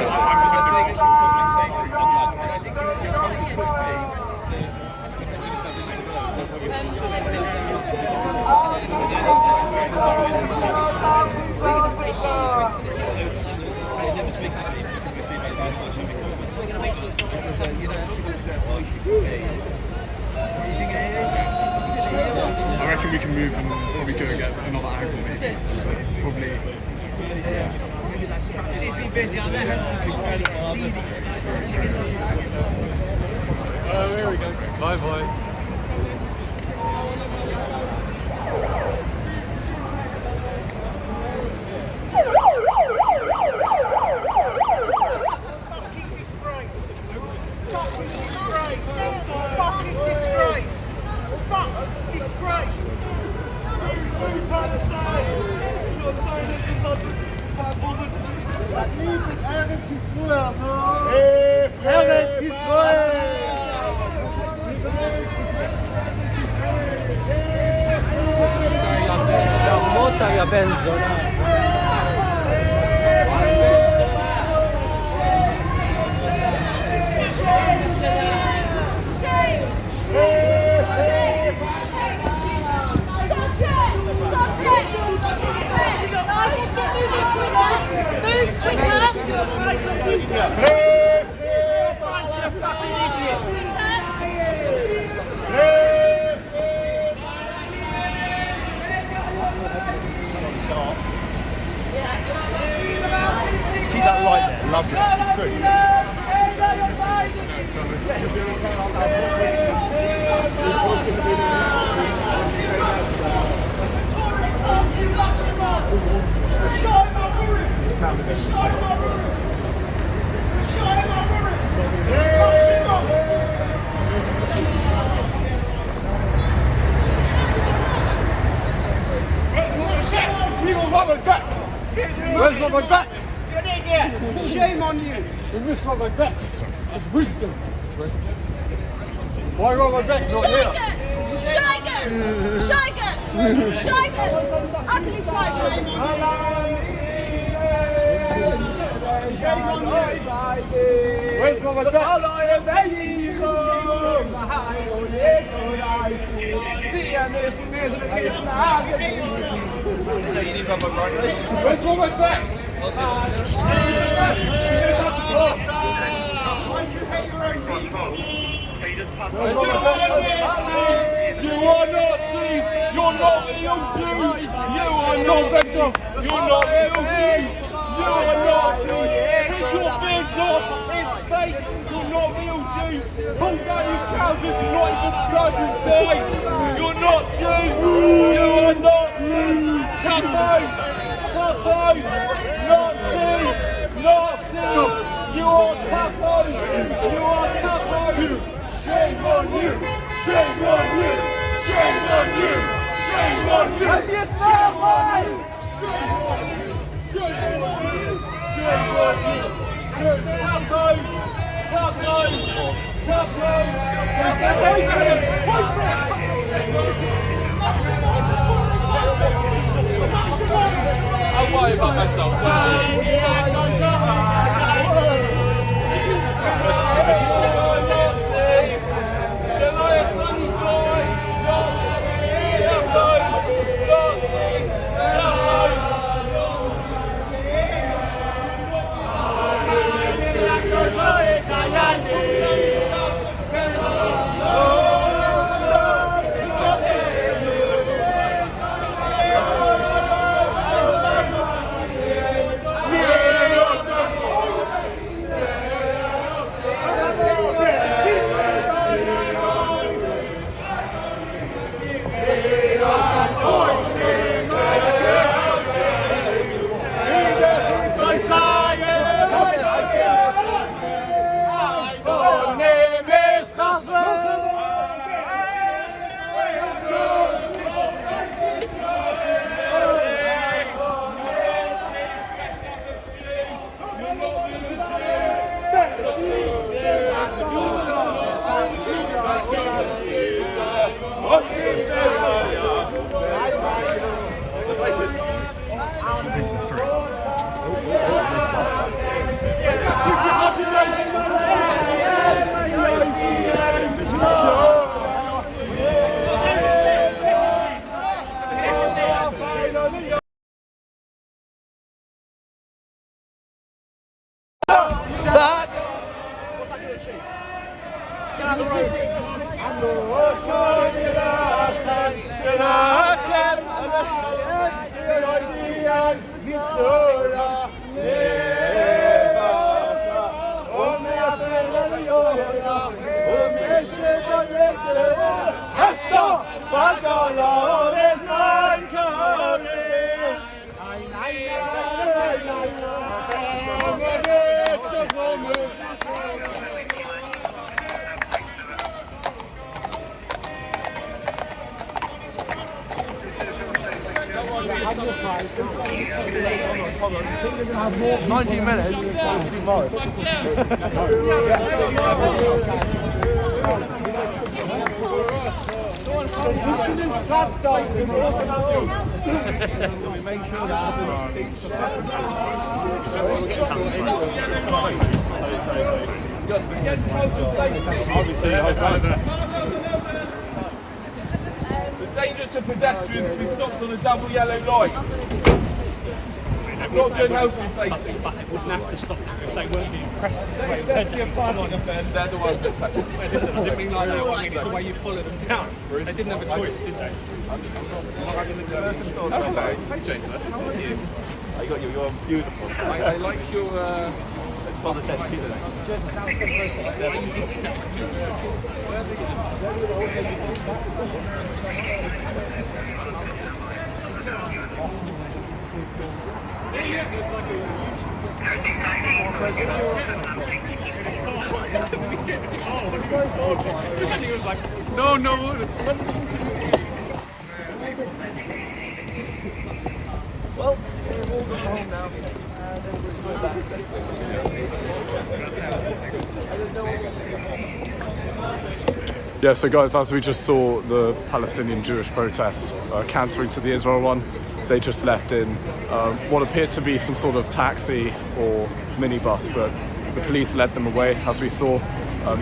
Speaker 2: I reckon we can move and probably go and get another angle maybe. Probably. She's been busy on there.
Speaker 15: Oh, there we go. Bye bye.
Speaker 12: ארץ ישראל!
Speaker 13: מוטה יא בן זונה.
Speaker 11: Keep that light there, lovely. It's good.
Speaker 12: Where's Robert Beck? Shame on you! You missed Robert Beck. It's wisdom. Why Robert Beck not here?
Speaker 8: Ugly
Speaker 12: Where's Robert Beck? Where's Robert Beck?
Speaker 8: You are Nazis! You're not real Jews! You are Nazis! You're not real Jews! You are Nazis! Take your beards off! It's fake! You're not real Jews! Pull down your trousers! You're not even circumcised! You're not Jews! You are Nazis! Capos! Capos! Nazis! Nazis! You are capos! You are capos! Shame on you! Shame on you! Shame on you! Shame on you! Have you thought why? Shame on you! Shame on you! Shame on you! Capos! Capos! I'll worry about myself.
Speaker 15: 19 minutes.
Speaker 8: It's a danger to pedestrians to be stopped on a double yellow light. It's not good health and safety.
Speaker 1: But it wouldn't have to stop if they weren't being pressed this way.
Speaker 8: They're the ones that press.
Speaker 1: Listen, I didn't mean like that. I mean, it's the way you followed them down. They didn't have a choice, did they?
Speaker 15: Hey Jason, how are you? I got you, you're beautiful. I like your it's for the dead people.
Speaker 8: He was like, no.
Speaker 13: Well, we've all gone home now.
Speaker 2: Yeah, so guys, as we just saw the Palestinian Jewish protests countering to the Israel one, they just left in what appeared to be some sort of taxi or minibus, but the police led them away, as we saw.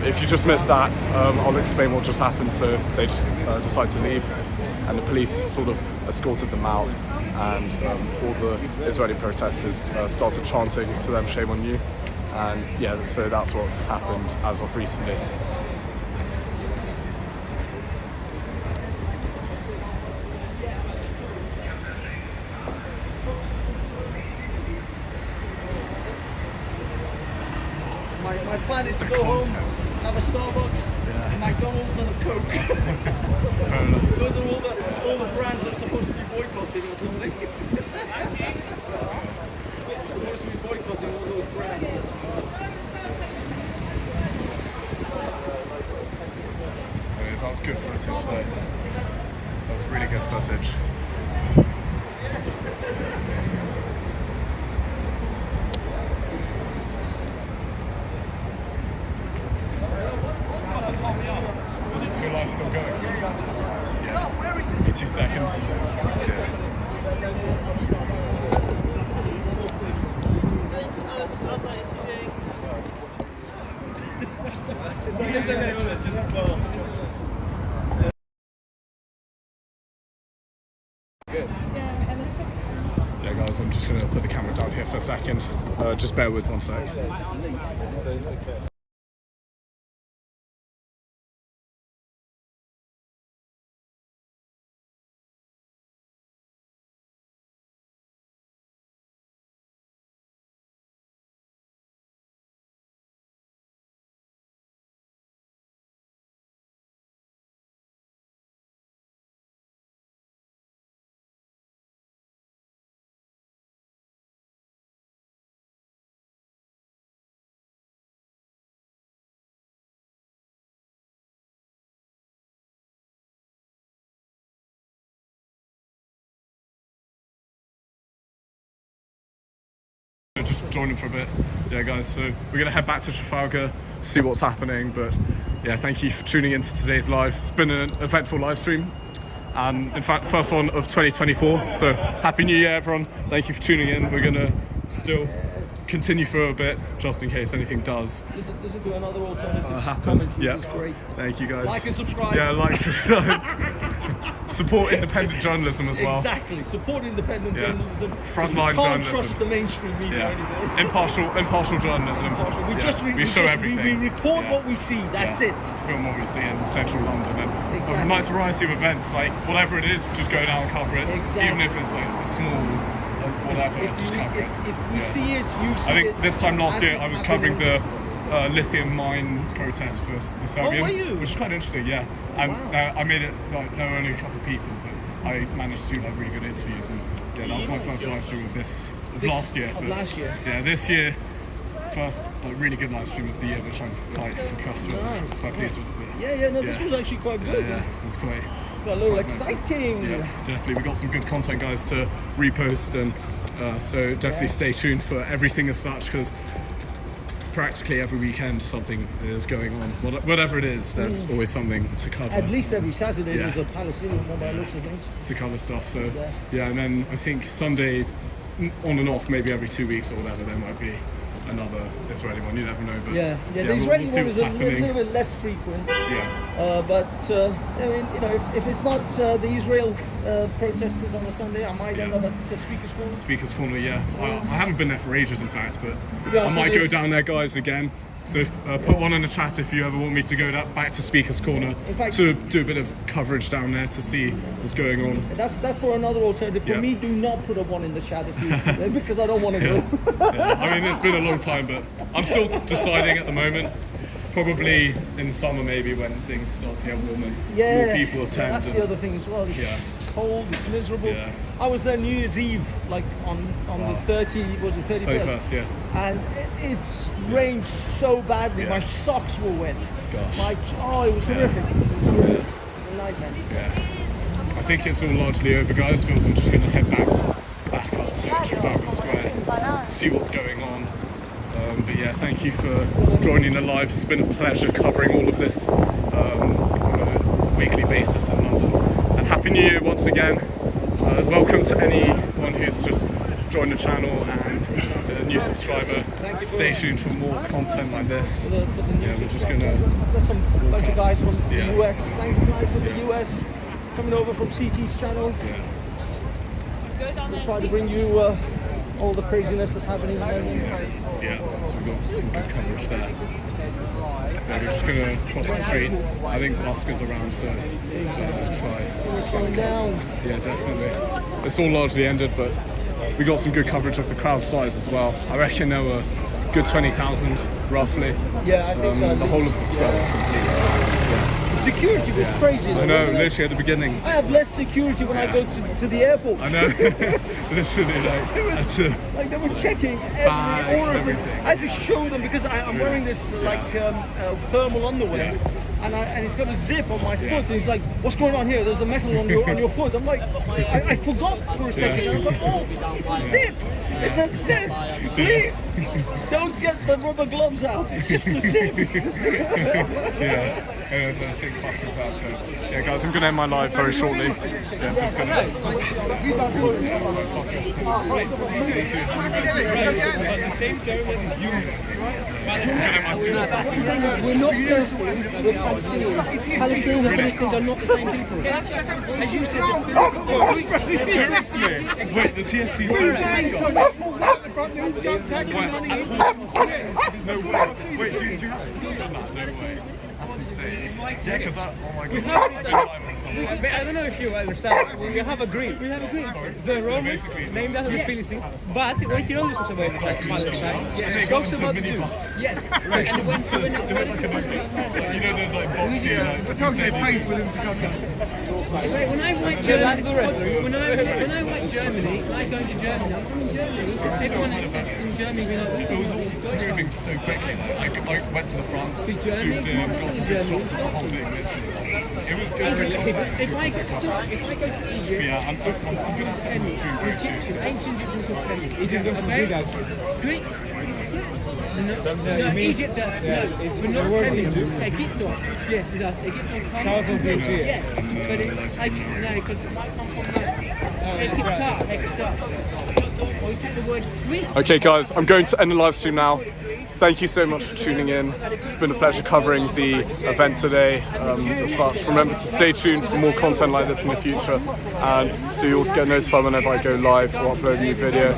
Speaker 2: If you just missed that, I'll explain what just happened. So they just decided to leave, and the police sort of escorted them out, and all the Israeli protesters started chanting to them, "Shame on you." And yeah, so that's what happened as of recently.
Speaker 13: My plan is to go home, have a Starbucks, a McDonald's and a Coke. Those are all the brands that are supposed to be boycotting or something. We're supposed to be boycotting all those brands.
Speaker 2: That was good footage though. That was really good footage. Your life's still going? Yeah. Give me 2 seconds. Yeah guys, I'm just going to put the camera down here for a second. Just bear with 1 sec. Just join them for a bit. Yeah guys, so we're gonna head back to Trafalgar, see what's happening, but yeah, thank you for tuning into today's live. It's been an eventful live stream, and in fact first one of 2024, so happy new year everyone. Thank you for tuning in. We're gonna still continue for a bit just in case anything does
Speaker 13: Listen to another alternative
Speaker 2: happen.
Speaker 13: commentary.
Speaker 2: Yeah,
Speaker 13: It's great.
Speaker 2: thank you guys.
Speaker 13: Like and subscribe.
Speaker 2: Yeah, like, subscribe. Support independent journalism as well.
Speaker 13: Exactly. Support independent journalism.
Speaker 2: Frontline
Speaker 13: We can't
Speaker 2: journalism.
Speaker 13: trust the mainstream media anymore.
Speaker 2: Impartial journalism.
Speaker 13: We
Speaker 2: Yeah.
Speaker 13: just
Speaker 2: we show everything.
Speaker 13: We report what we see. That's it.
Speaker 2: Film what we see in central London, and a
Speaker 13: Exactly.
Speaker 2: nice variety of events. Like whatever it is, just go down and cover it.
Speaker 13: Exactly.
Speaker 2: Even if it's like a small, whatever, just cover it.
Speaker 13: If we see it, you see it.
Speaker 2: I think this time last
Speaker 13: As
Speaker 2: year
Speaker 13: it's
Speaker 2: I was
Speaker 13: happening.
Speaker 2: covering the lithium mine protest for the Serbians,
Speaker 13: were you?
Speaker 2: which is quite interesting. Yeah, and I made it. Like, there were only a couple of people, but I managed to do like really good interviews, and yeah, that was my first live stream of last year.
Speaker 13: Of last year.
Speaker 2: Yeah, this year, first really good live stream of the year, which I'm quite impressed with.
Speaker 13: Nice.
Speaker 2: Quite pleased with.
Speaker 13: Yeah, no, this was actually quite good.
Speaker 2: Yeah, it was quite.
Speaker 13: got a little exciting.
Speaker 2: Yeah, definitely. We got some good content, guys, to repost, and so definitely stay tuned for everything as such, because practically every weekend something is going on. Whatever it is, there's always something to cover.
Speaker 13: At least every Saturday there's a Palestinian one by looks of things.
Speaker 2: To cover stuff. So yeah, and then I think Sunday, on and off, maybe every 2 weeks or whatever, there might be another Israeli one. You never know. But
Speaker 13: the Israeli one is a little bit less frequent.
Speaker 2: Yeah.
Speaker 13: But I mean, you know, if it's not the Israel protesters on a Sunday, I might end up at Speaker's Corner.
Speaker 2: Speaker's Corner, yeah. I haven't been there for ages, in fact, but
Speaker 13: Yeah,
Speaker 2: I might go down there, guys, again. So put one in the chat if you ever want me to go back to Speaker's Corner to do a bit of coverage down there to see what's going on.
Speaker 13: That's for another alternative. For me, do not put a one in the chat if you, because I don't want to go.
Speaker 2: I mean, it's been a long time, but I'm still deciding at the moment. Probably in the summer, maybe, when things start to get warmer, more people attend.
Speaker 13: That's the other thing as well. It's cold, it's miserable. I was there New Year's Eve, like on the 31st?
Speaker 2: 31st, yeah.
Speaker 13: And it's rained so badly, my socks were wet.
Speaker 2: Gosh.
Speaker 13: It was horrific. It was a nightmare.
Speaker 2: Yeah. I think it's all largely over, guys, but we're just going to head back up to Trafalgar Square, see what's going on. But yeah, thank you for joining the live. It's been a pleasure covering all of this on a weekly basis in London. And Happy New Year once again. Welcome to anyone who's just joined the channel and a new subscriber. Stay tuned for more content like this. Yeah, we're just gonna.
Speaker 13: There's some bunch of guys from the US. Thanks, guys from the US coming over from CT's channel. We'll try to bring you all the craziness that's happening in London.
Speaker 2: Yeah, so we've got some good coverage there. Yeah, we're just gonna cross the street. I think Oscar's around, so try.
Speaker 13: Down.
Speaker 2: Yeah, definitely. It's all largely ended, but we got some good coverage of the crowd size as well. I reckon there were good 20,000 roughly.
Speaker 13: Yeah, I think so.
Speaker 2: The whole of the square was completely packed.
Speaker 13: Security was crazy though,
Speaker 2: I know,
Speaker 13: wasn't it?
Speaker 2: literally at the beginning.
Speaker 13: I have less security when I go to the airport.
Speaker 2: I know. Literally,
Speaker 13: like they were checking every orifice. I had to show them because I'm wearing this thermal underwear. And it's got a zip on my foot, and he's like, "What's going on here? There's a metal on your foot." I'm like, I forgot for a second. I was like, "Oh, it's a zip! It's a zip! Please, don't get the rubber gloves out. It's just a zip."
Speaker 2: I think Oscar's out. So yeah, guys, I'm gonna end my live very shortly. Yeah, I'm just gonna.
Speaker 17: We're not Palestinians. Palestinians and Philistines are not the same people. As you said,
Speaker 2: seriously? Wait, the TSG's doing this? No way. Wait, do you have pictures on that? No way. That's insane. Yeah, because oh my god, I've been live for some time.
Speaker 17: I don't know if you understand. We have agreed. The Romans named after the Philistines, but when he only talks about Palestine, he talks about the Jews. Yes. Right. And when
Speaker 2: you know, there's like boxes.
Speaker 17: We can't get paid for them to come here. When I write Germany, when I write Germany, I go to Germany. I'm from Germany. Everyone in Germany, we know.
Speaker 2: It was all moving so quickly. I went to the front, zoomed in, got some good shots of the whole thing. It was really
Speaker 17: if I go to Egypt,
Speaker 2: I'm gonna have to end very soon.
Speaker 17: ancient Egyptians of Penny. Egypt of Greek. No, Egypt, we're not Penny. Egyptos. Yes, it does. Egyptos.
Speaker 15: South of Egypt.
Speaker 17: Yeah, but because I come from Hector. Or you take the word Greek.
Speaker 2: Okay, guys, I'm going to end the live stream now. Thank you so much for tuning in. It's been a pleasure covering the event today. As such, remember to stay tuned for more content like this in the future, and so you also get notified whenever I go live or upload a new video.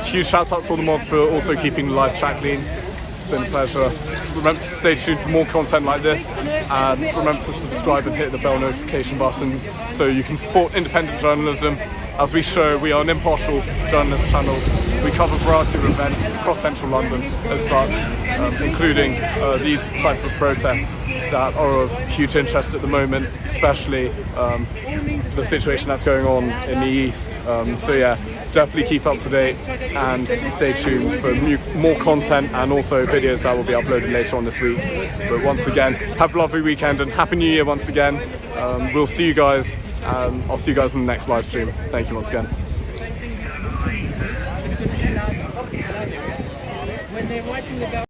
Speaker 2: Huge shout out to all the mods for also keeping the live chat clean. It's been a pleasure. Remember to stay tuned for more content like this, and remember to subscribe and hit the bell notification button so you can support independent journalism As we show, we are an impartial journalist channel. We cover a variety of events across central London as such, including these types of protests that are of huge interest at the moment, especially the situation that's going on in the East. So yeah, definitely keep up to date and stay tuned for more content and also videos that will be uploaded later on this week. But once again, have a lovely weekend and Happy New Year once again. We'll see you guys. I'll see you guys in the next live stream. Thank you once again.
Speaker 17: When they're writing about